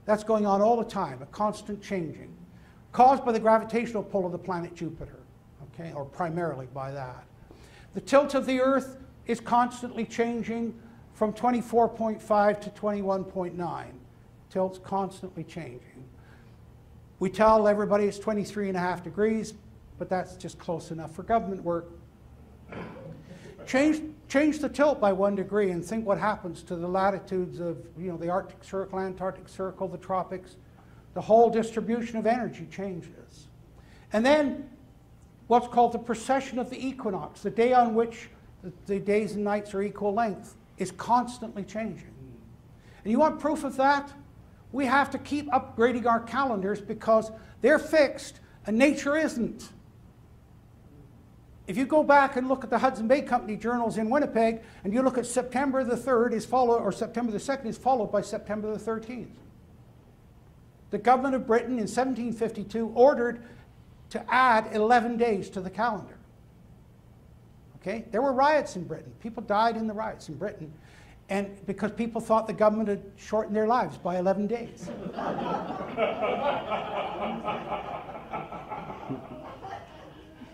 That's going on all the time, a constant changing, caused by the gravitational pull of the planet Jupiter, okay, or primarily by that. The tilt of the Earth is constantly changing from 24.5 to 21.9. Tilt's constantly changing. We tell everybody it's 23.5 degrees, but that's just close enough for government work. Change the tilt by 1 degree and think what happens to the latitudes of, you know, the Arctic Circle, Antarctic Circle, the tropics. The whole distribution of energy changes. And then what's called the precession of the equinox, the day on which the days and nights are equal length, is constantly changing. And you want proof of that? We have to keep upgrading our calendars because they're fixed and nature isn't. If you go back and look at the Hudson Bay Company journals in Winnipeg and you look at September the 3rd is followed, or September the 2nd is followed by September the 13th. The government of Britain in 1752 ordered to add 11 days to the calendar. Okay? There were riots in Britain. People died in the riots in Britain. And because people thought the government had shortened their lives by 11 days.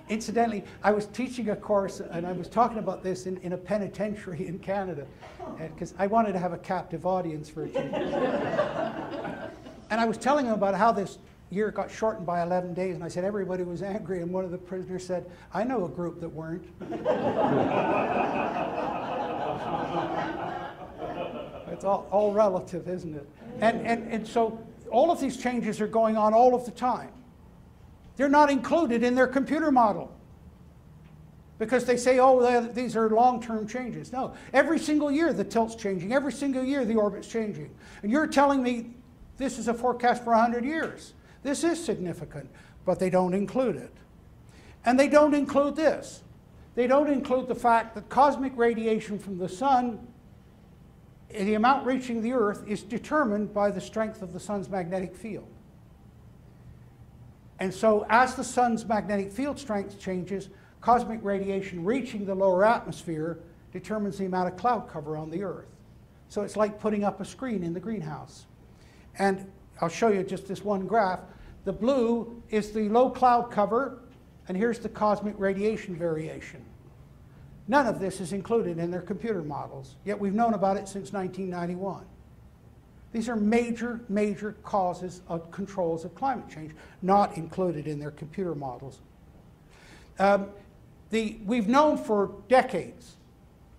Incidentally, I was teaching a course and I was talking about this in a penitentiary in Canada because I wanted to have a captive audience for a change. And I was telling them about how this year got shortened by 11 days, and I said everybody was angry, and one of the prisoners said, I know a group that weren't. It's all relative, isn't it? And so all of these changes are going on all of the time. They're not included in their computer model because they say, oh, these are long-term changes. No, every single year the tilt's changing. Every single year the orbit's changing. And you're telling me this is a forecast for 100 years. This is significant, but they don't include it. And they don't include this. They don't include the fact that cosmic radiation from the sun, the amount reaching the Earth, is determined by the strength of the sun's magnetic field. And so as the sun's magnetic field strength changes, cosmic radiation reaching the lower atmosphere determines the amount of cloud cover on the Earth. So it's like putting up a screen in the greenhouse. And I'll show you just this one graph. The blue is the low cloud cover, and here's the cosmic radiation variation. None of this is included in their computer models, yet we've known about it since 1991. These are major, major causes of controls of climate change, not included in their computer models. We've known for decades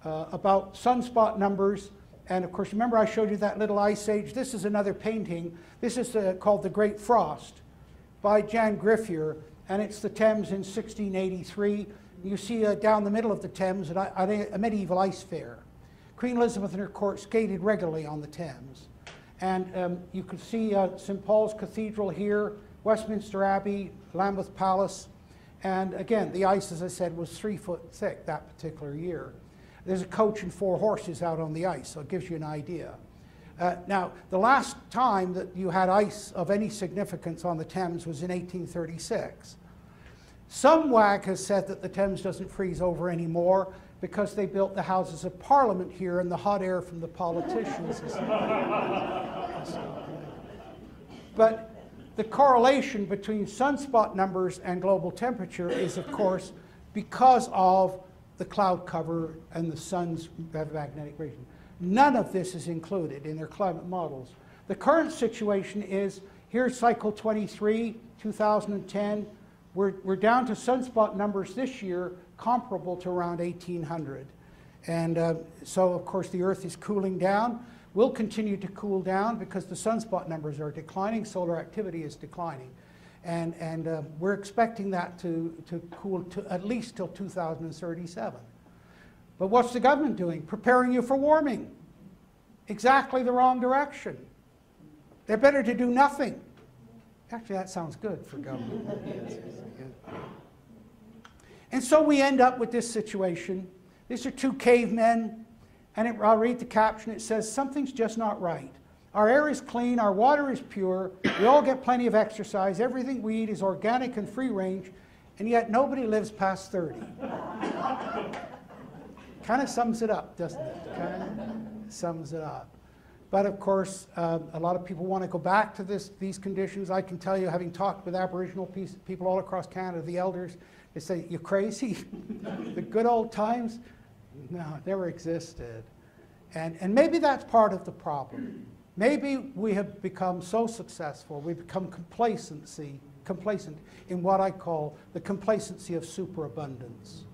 about sunspot numbers, and of course, remember I showed you that little ice age? This is another painting. This is called The Great Frost by Jan Griffier, and it's the Thames in 1683. You see down the middle of the Thames a medieval ice fair. Queen Elizabeth and her court skated regularly on the Thames. And you can see St. Paul's Cathedral here, Westminster Abbey, Lambeth Palace. And again, the ice, as I said, was 3 foot thick that particular year. There's a coach and 4 horses out on the ice, so it gives you an idea. Now, the last time that you had ice of any significance on the Thames was in 1836. Some wag has said that the Thames doesn't freeze over anymore because they built the Houses of Parliament here and the hot air from the politicians is But the correlation between sunspot numbers and global temperature is, of course, because of the cloud cover and the sun's magnetic radiation. None of this is included in their climate models. The current situation is, here's cycle 23, 2010. We're down to sunspot numbers this year comparable to around 1800. And so, of course, the Earth is cooling down. Will continue to cool down because the sunspot numbers are declining, solar activity is declining. And we're expecting that to cool to at least till 2037. But what's the government doing? Preparing you for warming. Exactly the wrong direction. They're better to do nothing. Actually, that sounds good for government. And so we end up with this situation. These are 2 cavemen, and I'll read the caption. It says, something's just not right. Our air is clean, our water is pure, we all get plenty of exercise, everything we eat is organic and free range, and yet nobody lives past 30. Kind of sums it up, doesn't it? Kind of sums it up. But of course, a lot of people want to go back to these conditions. I can tell you, having talked with Aboriginal people all across Canada, the elders, they say, you crazy? The good old times? No, it never existed. And maybe that's part of the problem. Maybe we have become so successful, we've become complacent in what I call the complacency of superabundance.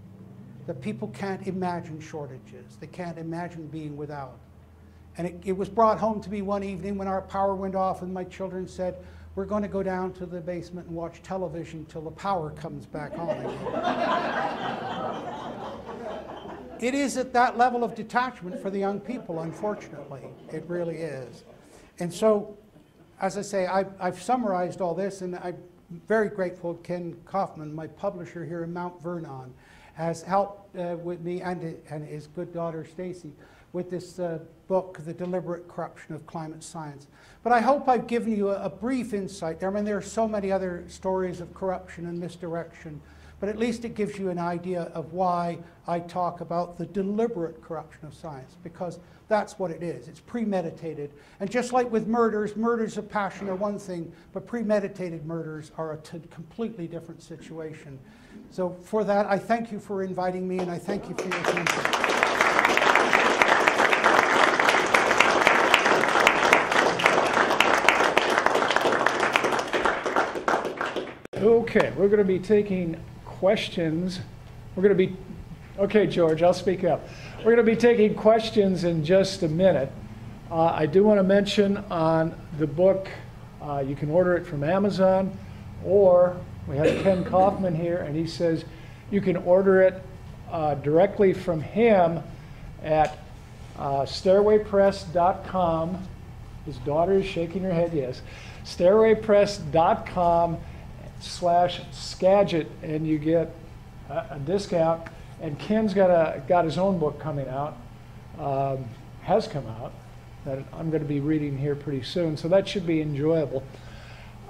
That people can't imagine shortages. They can't imagine being without. And it was brought home to me one evening when our power went off and my children said, we're going to go down to the basement and watch television till the power comes back on again. It is at that level of detachment for the young people, unfortunately. It really is. And so, as I say, I've summarized all this, and I'm very grateful Ken Kaufman, my publisher here in Mount Vernon, has helped with me and his good daughter Stacy with this book, The Deliberate Corruption of Climate Science. But I hope I've given you a brief insight there. I mean, there are so many other stories of corruption and misdirection, but at least it gives you an idea of why I talk about the deliberate corruption of science, because that's what it is. It's premeditated. And just like with murders, murders of passion are one thing, but premeditated murders are a completely different situation. So for that, I thank you for inviting me, and I thank you for your attention. Okay, we're going to be taking questions. Okay, George, I'll speak up. We're going to be taking questions in just a minute. I do want to mention on the book, you can order it from Amazon, or we have Ken Kaufman here, and he says you can order it directly from him at stairwaypress.com. His daughter is shaking her head, yes. stairwaypress.com/Skagit, and you get a discount. And Ken's got his own book coming out, has come out, that I'm going to be reading here pretty soon, so that should be enjoyable.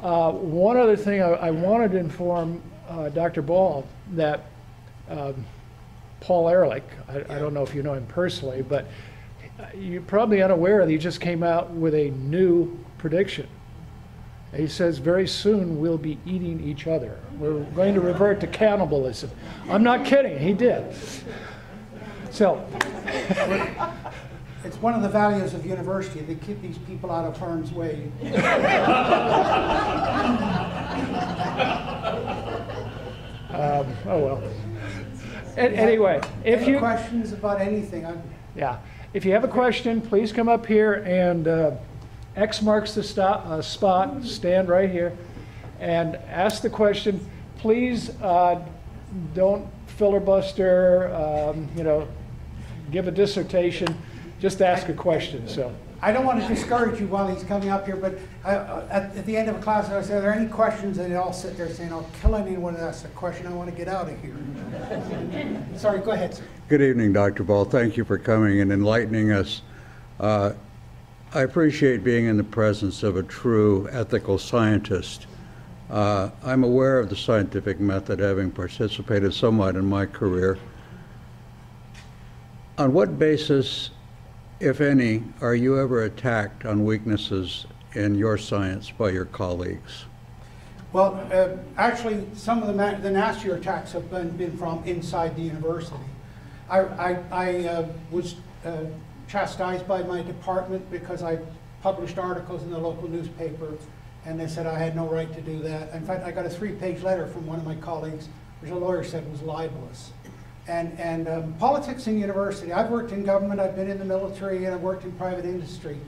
One other thing I wanted to inform Dr. Ball that Paul Ehrlich, I don't know if you know him personally, but you're probably unaware that he just came out with a new prediction. He says very soon we'll be eating each other. We're going to revert to cannibalism. I'm not kidding, he did. So, It's one of the values of university. They keep these people out of harm's way. oh well. Anyway, if Any you questions about anything? yeah, if you have a question, please come up here and X marks the spot. Stand right here and ask the question. Please don't filibuster. You know, give a dissertation. Just ask a question. So. I don't want to discourage you while he's coming up here, but at the end of a class, I say, are there any questions? And they all sit there saying, I'll kill anyone that asks a question. I want to get out of here. Sorry, go ahead, sir. Good evening, Dr. Ball. Thank you for coming and enlightening us. I appreciate being in the presence of a true ethical scientist. I'm aware of the scientific method, having participated somewhat in my career. On what basis, if any, are you ever attacked on weaknesses in your science by your colleagues? Well, actually, some of the nastier attacks have been from inside the university. I was chastised by my department because I published articles in the local newspaper, and they said I had no right to do that. In fact, I got a 3-page letter from one of my colleagues, which a lawyer said was libelous. And politics in university, I've worked in government, I've been in the military, and I've worked in private industry.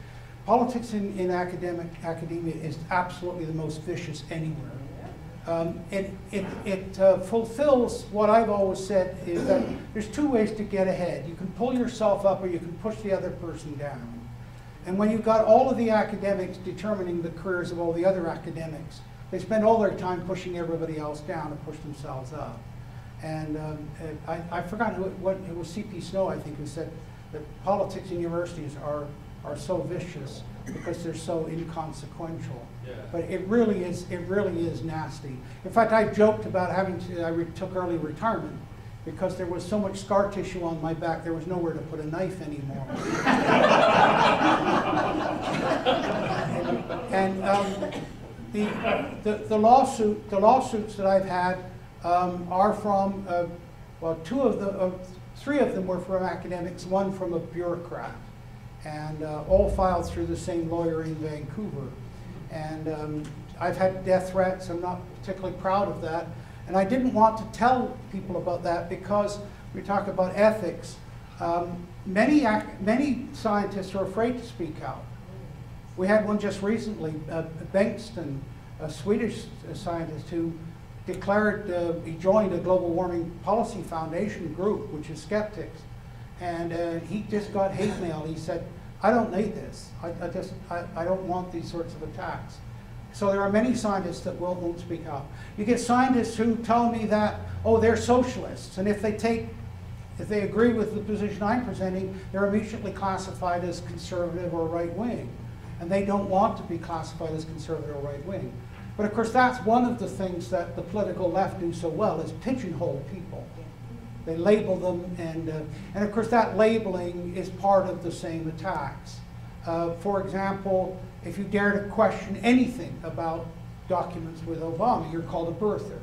Politics in academia is absolutely the most vicious anywhere. It fulfills what I've always said is that there's 2 ways to get ahead. You can pull yourself up or you can push the other person down. And when you've got all of the academics determining the careers of all the other academics, they spend all their time pushing everybody else down to push themselves up. And I forgot what it was, C.P. Snow, I think, who said that politics in universities are so vicious because they're so inconsequential. Yeah. But it really is nasty. In fact, I joked about I took early retirement because there was so much scar tissue on my back, there was nowhere to put a knife anymore. And the lawsuits that I've had are from, well, 3 of them were from academics, 1 from a bureaucrat, and all filed through the same lawyer in Vancouver. And I've had death threats. I'm not particularly proud of that. And I didn't want to tell people about that because we talk about ethics. Many scientists are afraid to speak out. We had one just recently, Bengtsson, a Swedish scientist who declared, he joined a global warming policy foundation group, which is skeptics. And he just got hate mail. He said, I don't need this. I don't want these sorts of attacks. So there are many scientists that won't speak out. You get scientists who tell me that, oh, they're socialists, and if they agree with the position I'm presenting, they're immediately classified as conservative or right wing, and they don't want to be classified as conservative or right wing. But of course, that's one of the things that the political left do so well, is pigeonhole people. They label them, and of course that labeling is part of the same attacks. For example, if you dare to question anything about documents with Obama, you're called a birther.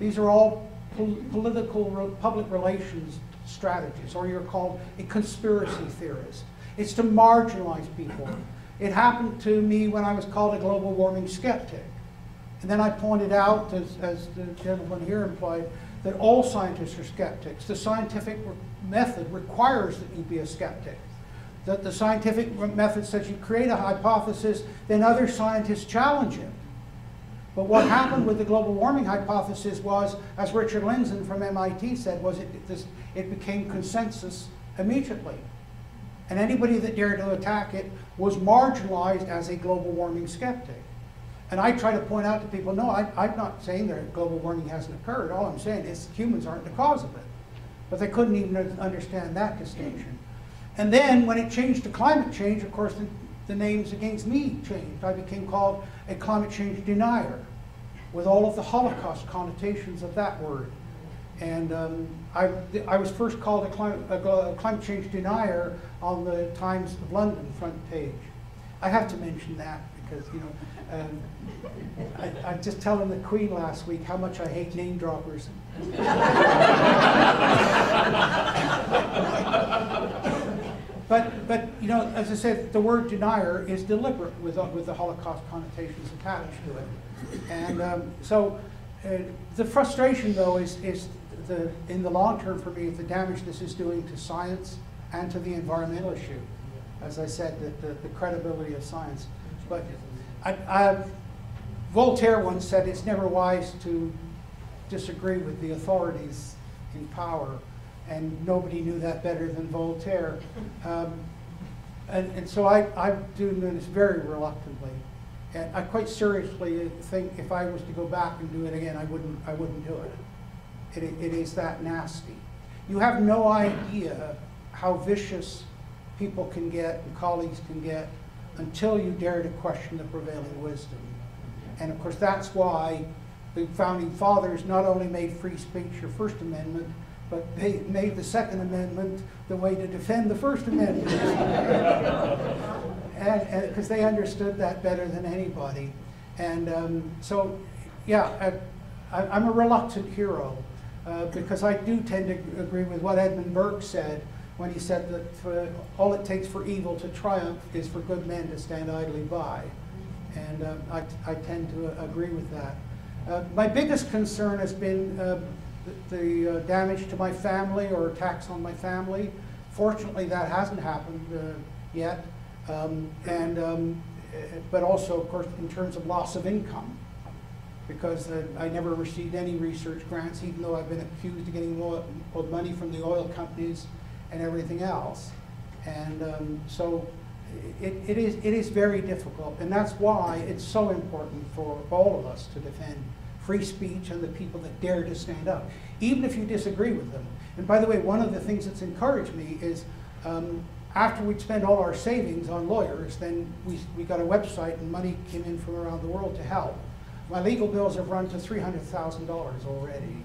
These are all political public relations strategies, or you're called a conspiracy theorist. It's to marginalize people. It happened to me when I was called a global warming skeptic. And then I pointed out, as the gentleman here implied, that all scientists are skeptics. The scientific method requires that you be a skeptic. That the scientific method says you create a hypothesis, then other scientists challenge it. But what happened with the global warming hypothesis was, as Richard Lindzen from MIT said, was it became consensus immediately. And anybody that dared to attack it was marginalized as a global warming skeptic. And I try to point out to people, no, I'm not saying that global warming hasn't occurred. All I'm saying is humans aren't the cause of it. But they couldn't even understand that distinction. And then when it changed to climate change, of course, the names against me changed. I became called a climate change denier, with all of the Holocaust connotations of that word. And I was first called a climate change denier on the Times of London front page. I have to mention that because, you know, I just telling the Queen last week how much I hate name droppers. but you know, as I said, the word denier is deliberate with the Holocaust connotations attached to it. And the frustration, though, is in the long term for me, the damage this is doing to science and to the environmental issue. As I said, the credibility of science. But Voltaire once said it's never wise to disagree with the authorities in power, and nobody knew that better than Voltaire. And so I do this very reluctantly. And I quite seriously think if I was to go back and do it again, I wouldn't do it. It is that nasty. You have no idea how vicious people can get and colleagues can get until you dare to question the prevailing wisdom. And of course, that's why the Founding Fathers not only made free speech your First Amendment, but they made the Second Amendment the way to defend the First Amendment. and because they understood that better than anybody. And so, yeah, I'm a reluctant hero because I do tend to agree with what Edmund Burke said when he said that all it takes for evil to triumph is for good men to stand idly by. And I tend to agree with that. My biggest concern has been the damage to my family or attacks on my family. Fortunately, that hasn't happened yet. But also, of course, in terms of loss of income, because I never received any research grants, even though I've been accused of getting money from the oil companies and everything else. And so it is very difficult, and that's why it's so important for all of us to defend free speech and the people that dare to stand up, even if you disagree with them. And by the way, one of the things that's encouraged me is after we'd spent all our savings on lawyers, then we got a website and money came in from around the world to help. My legal bills have run to $300,000 already,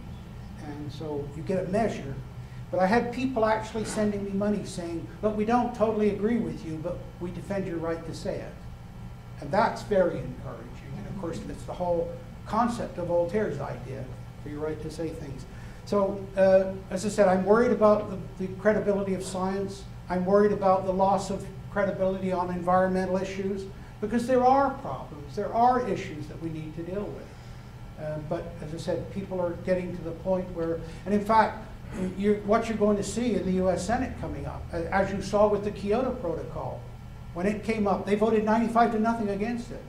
and so you get a measure. But I had people actually sending me money saying, look, we don't totally agree with you, but we defend your right to say it. And that's very encouraging. And of course, that's the whole concept of Voltaire's idea for your right to say things. So, as I said, I'm worried about the credibility of science. I'm worried about the loss of credibility on environmental issues, because there are problems, there are issues that we need to deal with. But as I said, people are getting to the point where, and in fact, what you're going to see in the US Senate coming up, as you saw with the Kyoto Protocol, when it came up, they voted 95-0 against it.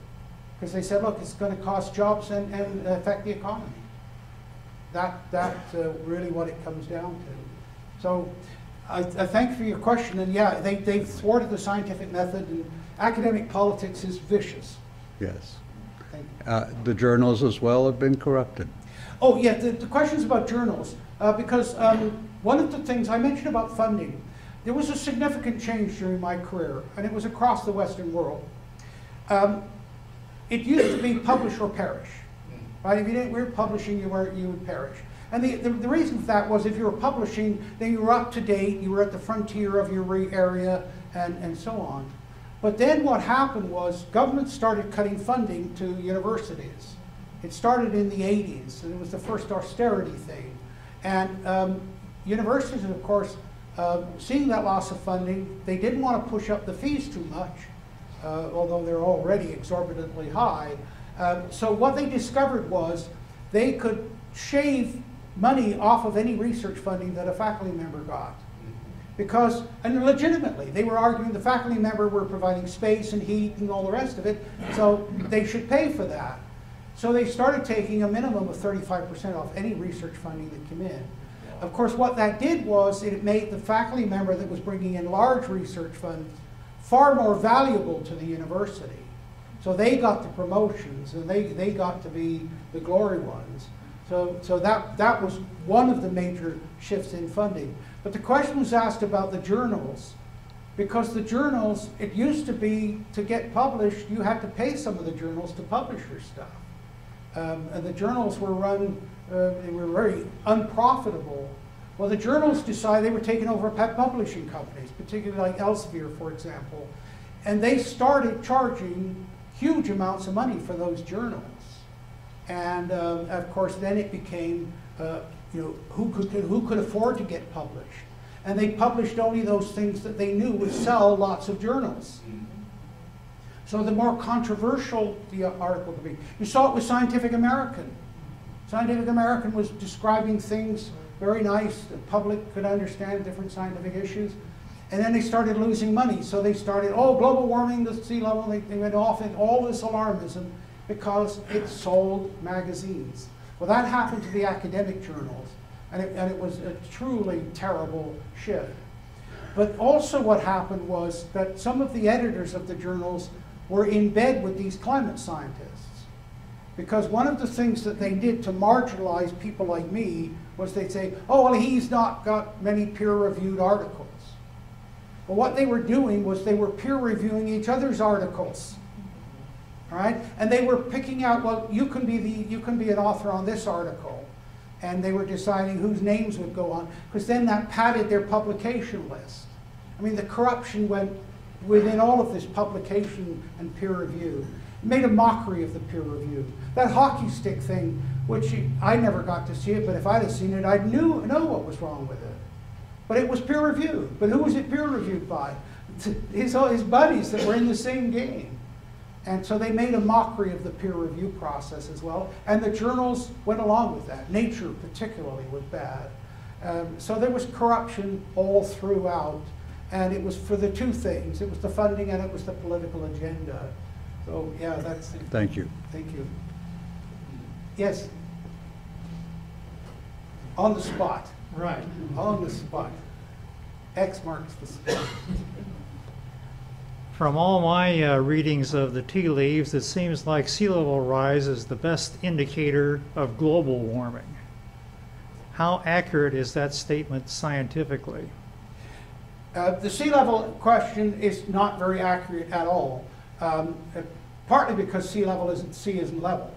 Because they said, look, it's going to cost jobs and affect the economy. That's really what it comes down to. So I thank you for your question. And yeah, they've thwarted the scientific method, and academic politics is vicious. Yes. Thank you. The journals as well have been corrupted. Oh, yeah, the questions about journals. Because one of the things I mentioned about funding, there was a significant change during my career, and it was across the Western world. It used to be publish or perish. Right? If you weren't publishing, you would perish. And the reason for that was if you were publishing, then you were up to date, you were at the frontier of your area, and so on. But then what happened was governments started cutting funding to universities. It started in the 80s, and it was the first austerity thing. And universities, of course, seeing that loss of funding, they didn't want to push up the fees too much, although they're already exorbitantly high. So what they discovered was they could shave money off of any research funding that a faculty member got. Because, and legitimately, they were arguing the faculty member were providing space and heat and all the rest of it, so they should pay for that. So they started taking a minimum of 35% off any research funding that came in. Of course, what that did was it made the faculty member that was bringing in large research funds far more valuable to the university. So they got the promotions, and they got to be the glory ones. So that was one of the major shifts in funding. But the question was asked about the journals, because the journals, it used to be to get published, you had to pay some of the journals to publish your stuff. And the journals were run, they were very unprofitable. Well, the journals decided they were taking over publishing companies, particularly like Elsevier, for example. And they started charging huge amounts of money for those journals. And of course, then it became, who could afford to get published? And they published only those things that they knew would sell lots of journals. So the more controversial the article could be. You saw it with Scientific American. Scientific American was describing things very nice, the public could understand different scientific issues. And then they started losing money. So they started, oh, global warming, the sea level, they went off in all this alarmism because it sold magazines. Well, that happened to the academic journals, and it was a truly terrible shift. But also what happened was that some of the editors of the journals were in bed with these climate scientists. Because one of the things that they did to marginalize people like me was they'd say, oh, well, he's not got many peer-reviewed articles. But what they were doing was they were peer-reviewing each other's articles. All right? And they were picking out, well, you can be an author on this article. And they were deciding whose names would go on, because then that padded their publication list. I mean, the corruption went within all of this publication and peer review. It made a mockery of the peer review. That hockey stick thing, which I never got to see it, but if I'd have seen it, I'd know what was wrong with it. But it was peer reviewed. But who was it peer reviewed by? His buddies that were in the same game. And so they made a mockery of the peer review process as well. And the journals went along with that. Nature particularly was bad. So there was corruption all throughout. And it was for the two things. It was the funding and it was the political agenda. So yeah, that's it. Thank you. Thank you. Yes? On the spot. Right. On the spot. X marks the spot. From all my readings of the tea leaves, it seems like sea level rise is the best indicator of global warming. How accurate is that statement scientifically? The sea level question is not very accurate at all. Partly because sea isn't level.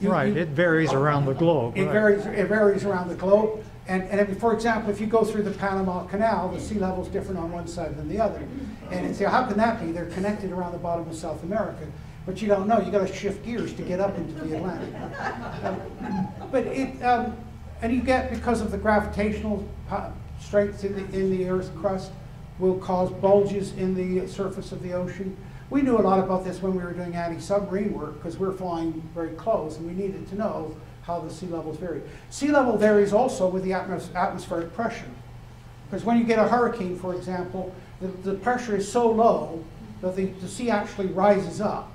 It varies around the globe. It varies around the globe. And for example, if you go through the Panama Canal, the sea level is different on one side than the other. And you say, how can that be? They're connected around the bottom of South America. But you don't know. You've got to shift gears to get up into the Atlantic. And you get, because of the gravitational strength in the Earth's crust, will cause bulges in the surface of the ocean. We knew a lot about this when we were doing anti-submarine work, because we're flying very close, and we needed to know how the sea levels vary. Sea level varies also with the atmospheric pressure. Because when you get a hurricane, for example, the pressure is so low that the sea actually rises up.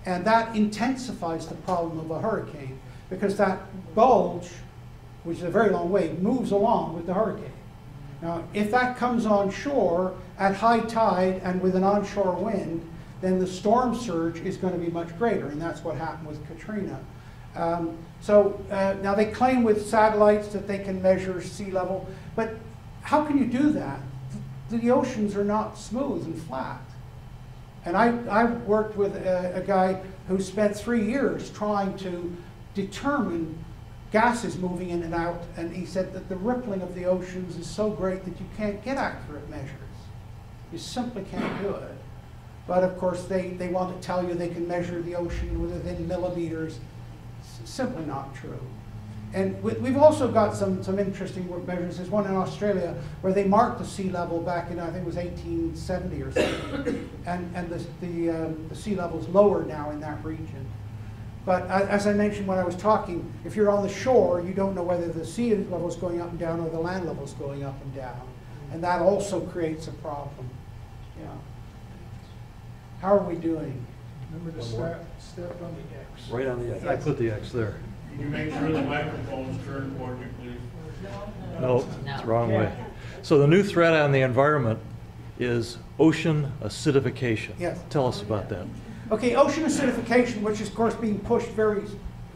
And that intensifies the problem of a hurricane, because that bulge, which is a very long wave, moves along with the hurricane. Now, if that comes on shore at high tide and with an onshore wind, then the storm surge is going to be much greater, and that's what happened with Katrina. Now they claim with satellites that they can measure sea level, but how can you do that? The oceans are not smooth and flat. And I worked with a guy who spent 3 years trying to determine gases moving in and out, and he said that the rippling of the oceans is so great that you can't get accurate measures. You simply can't do it. But of course, they want to tell you they can measure the ocean within millimeters. It's simply not true. And we've also got some interesting measures. There's one in Australia where they marked the sea level back in, I think it was 1870 or something. And the sea level is lower now in that region. But as I mentioned when I was talking, if you're on the shore, you don't know whether the sea level is going up and down or the land level is going up and down. And that also creates a problem. Yeah. How are we doing? Remember to step on the X. Right on the X. I put the X there. Can you make sure the microphone's turned toward you, please? No, it's the wrong way. So the new threat on the environment is ocean acidification. Yes. Tell us about that. Okay, ocean acidification, which is of course being pushed very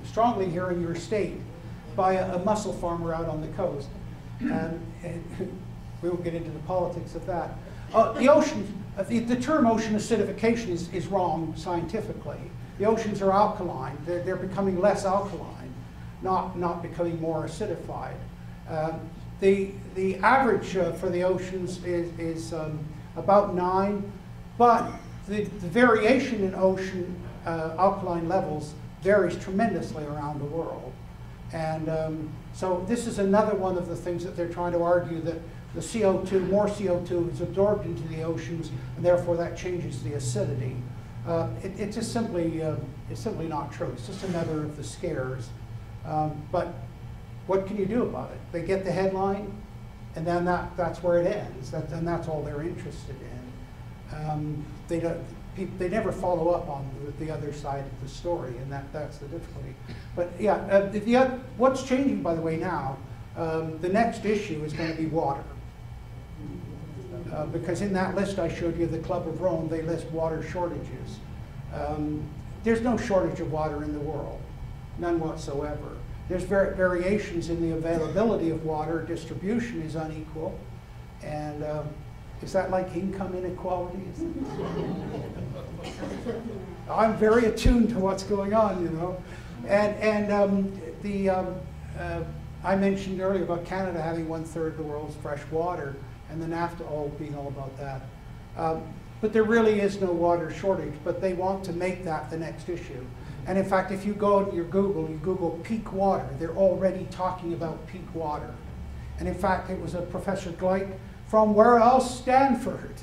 strongly here in your state by a mussel farmer out on the coast. And we won't get into the politics of that. The term ocean acidification is wrong scientifically. The oceans are alkaline. They're becoming less alkaline, not becoming more acidified. The average for the oceans is about 9, but the variation in ocean alkaline levels varies tremendously around the world. And so this is another one of the things that they're trying to argue, that the CO2, more CO2 is absorbed into the oceans, and therefore that changes the acidity. It's just simply, it's simply not true. It's just another of the scares. But what can you do about it? They get the headline, and then that's where it ends. And that's all they're interested in. They never follow up on the other side of the story, and that's the difficulty. But yeah, what's changing, by the way, now, the next issue is going to be water. Because in that list I showed you, the Club of Rome, they list water shortages. There's no shortage of water in the world, none whatsoever. There's variations in the availability of water. Distribution is unequal. And is that like income inequality? I'm very attuned to what's going on, you know. And I mentioned earlier about Canada having 1/3 of the world's fresh water, and the NAFTA all being all about that. But there really is no water shortage, but they want to make that the next issue. And in fact, if you go to your Google, you Google peak water, they're already talking about peak water. And in fact, it was a Professor Gleick from where else? Stanford,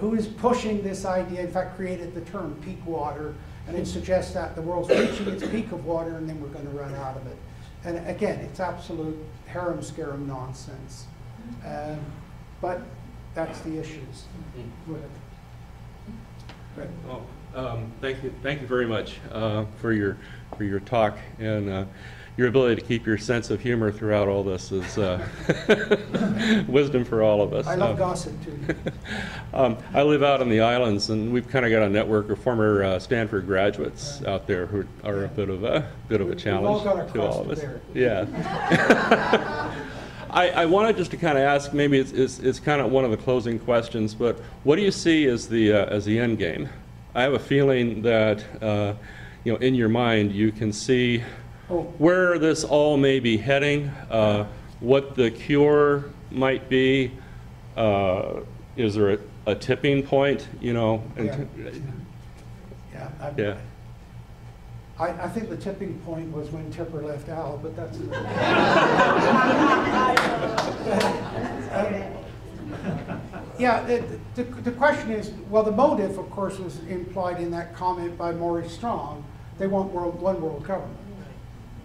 who is pushing this idea, in fact created the term peak water, and it suggests that the world's reaching its peak of water and then we're going to run out of it. And again, it's absolute harem-scarum nonsense. But that's the issues. Go ahead. Go ahead. Oh, thank you very much for your talk, and your ability to keep your sense of humor throughout all this is wisdom for all of us. I love gossip too. I live out in the islands, and we've kind of got a network of former Stanford graduates out there who are a bit of a challenge to all of us. Yeah. I wanted just to kind of ask, maybe it's kind of one of the closing questions, but what do you see as the end game? I have a feeling that you know, in your mind you can see where this all may be heading, what the cure might be. Is there a tipping point? You know? Yeah. I think the tipping point was when Tipper left Al, but that's yeah, the question is, well, the motive, of course, was implied in that comment by Maurice Strong. They want one world government,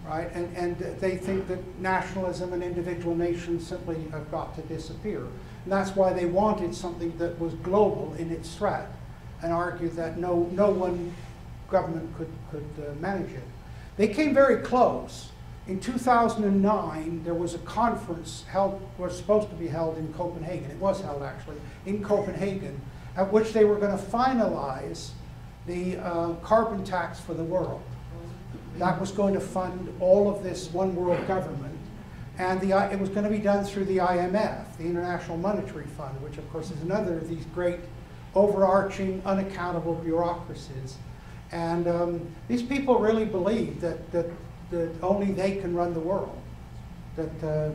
right? And they think that nationalism and individual nations simply have got to disappear. And that's why they wanted something that was global in its threat, and argued that no one government could manage it. They came very close. In 2009, there was a conference was supposed to be held in Copenhagen. It was held actually in Copenhagen, at which they were going to finalize the carbon tax for the world. That was going to fund all of this one world government, and it was going to be done through the IMF, the International Monetary Fund, which of course is another of these great overarching, unaccountable bureaucracies. And these people really believe that only they can run the world, that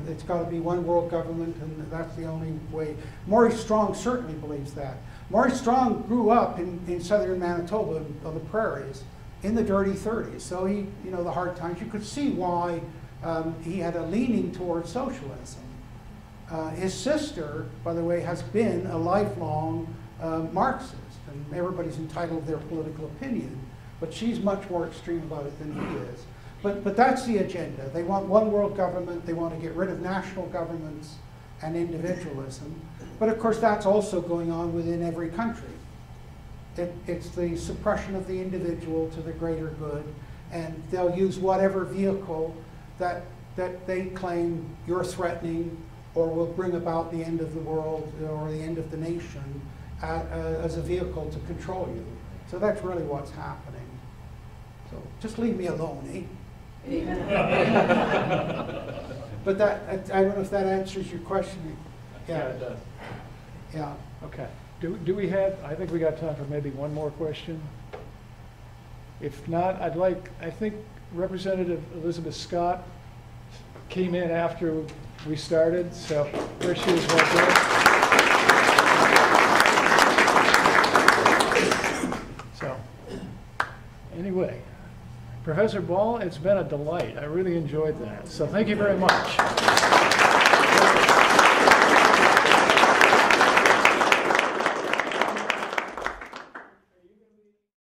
it's got to be one world government, and that's the only way. Maurice Strong certainly believes that. Maurice Strong grew up in southern Manitoba on the prairies in the dirty 30s, so he, you know, the hard times, you could see why he had a leaning towards socialism. His sister, by the way, has been a lifelong Marxist, and everybody's entitled to their political opinion, but she's much more extreme about it than he is. But that's the agenda. They want one world government. They want to get rid of national governments and individualism. But of course, that's also going on within every country. It's the suppression of the individual to the greater good, and they'll use whatever vehicle that they claim you're threatening or will bring about the end of the world or the end of the nation as a vehicle to control you. So that's really what's happening. So just leave me alone, eh? But that, I don't know if that answers your question. Yeah, it does. Yeah. Okay. Do we have, I think we got time for maybe one more question. If not, I think Representative Elizabeth Scott came in after we started, so there she is right there. So, anyway, Professor Ball, it's been a delight. I really enjoyed that. So thank you very much.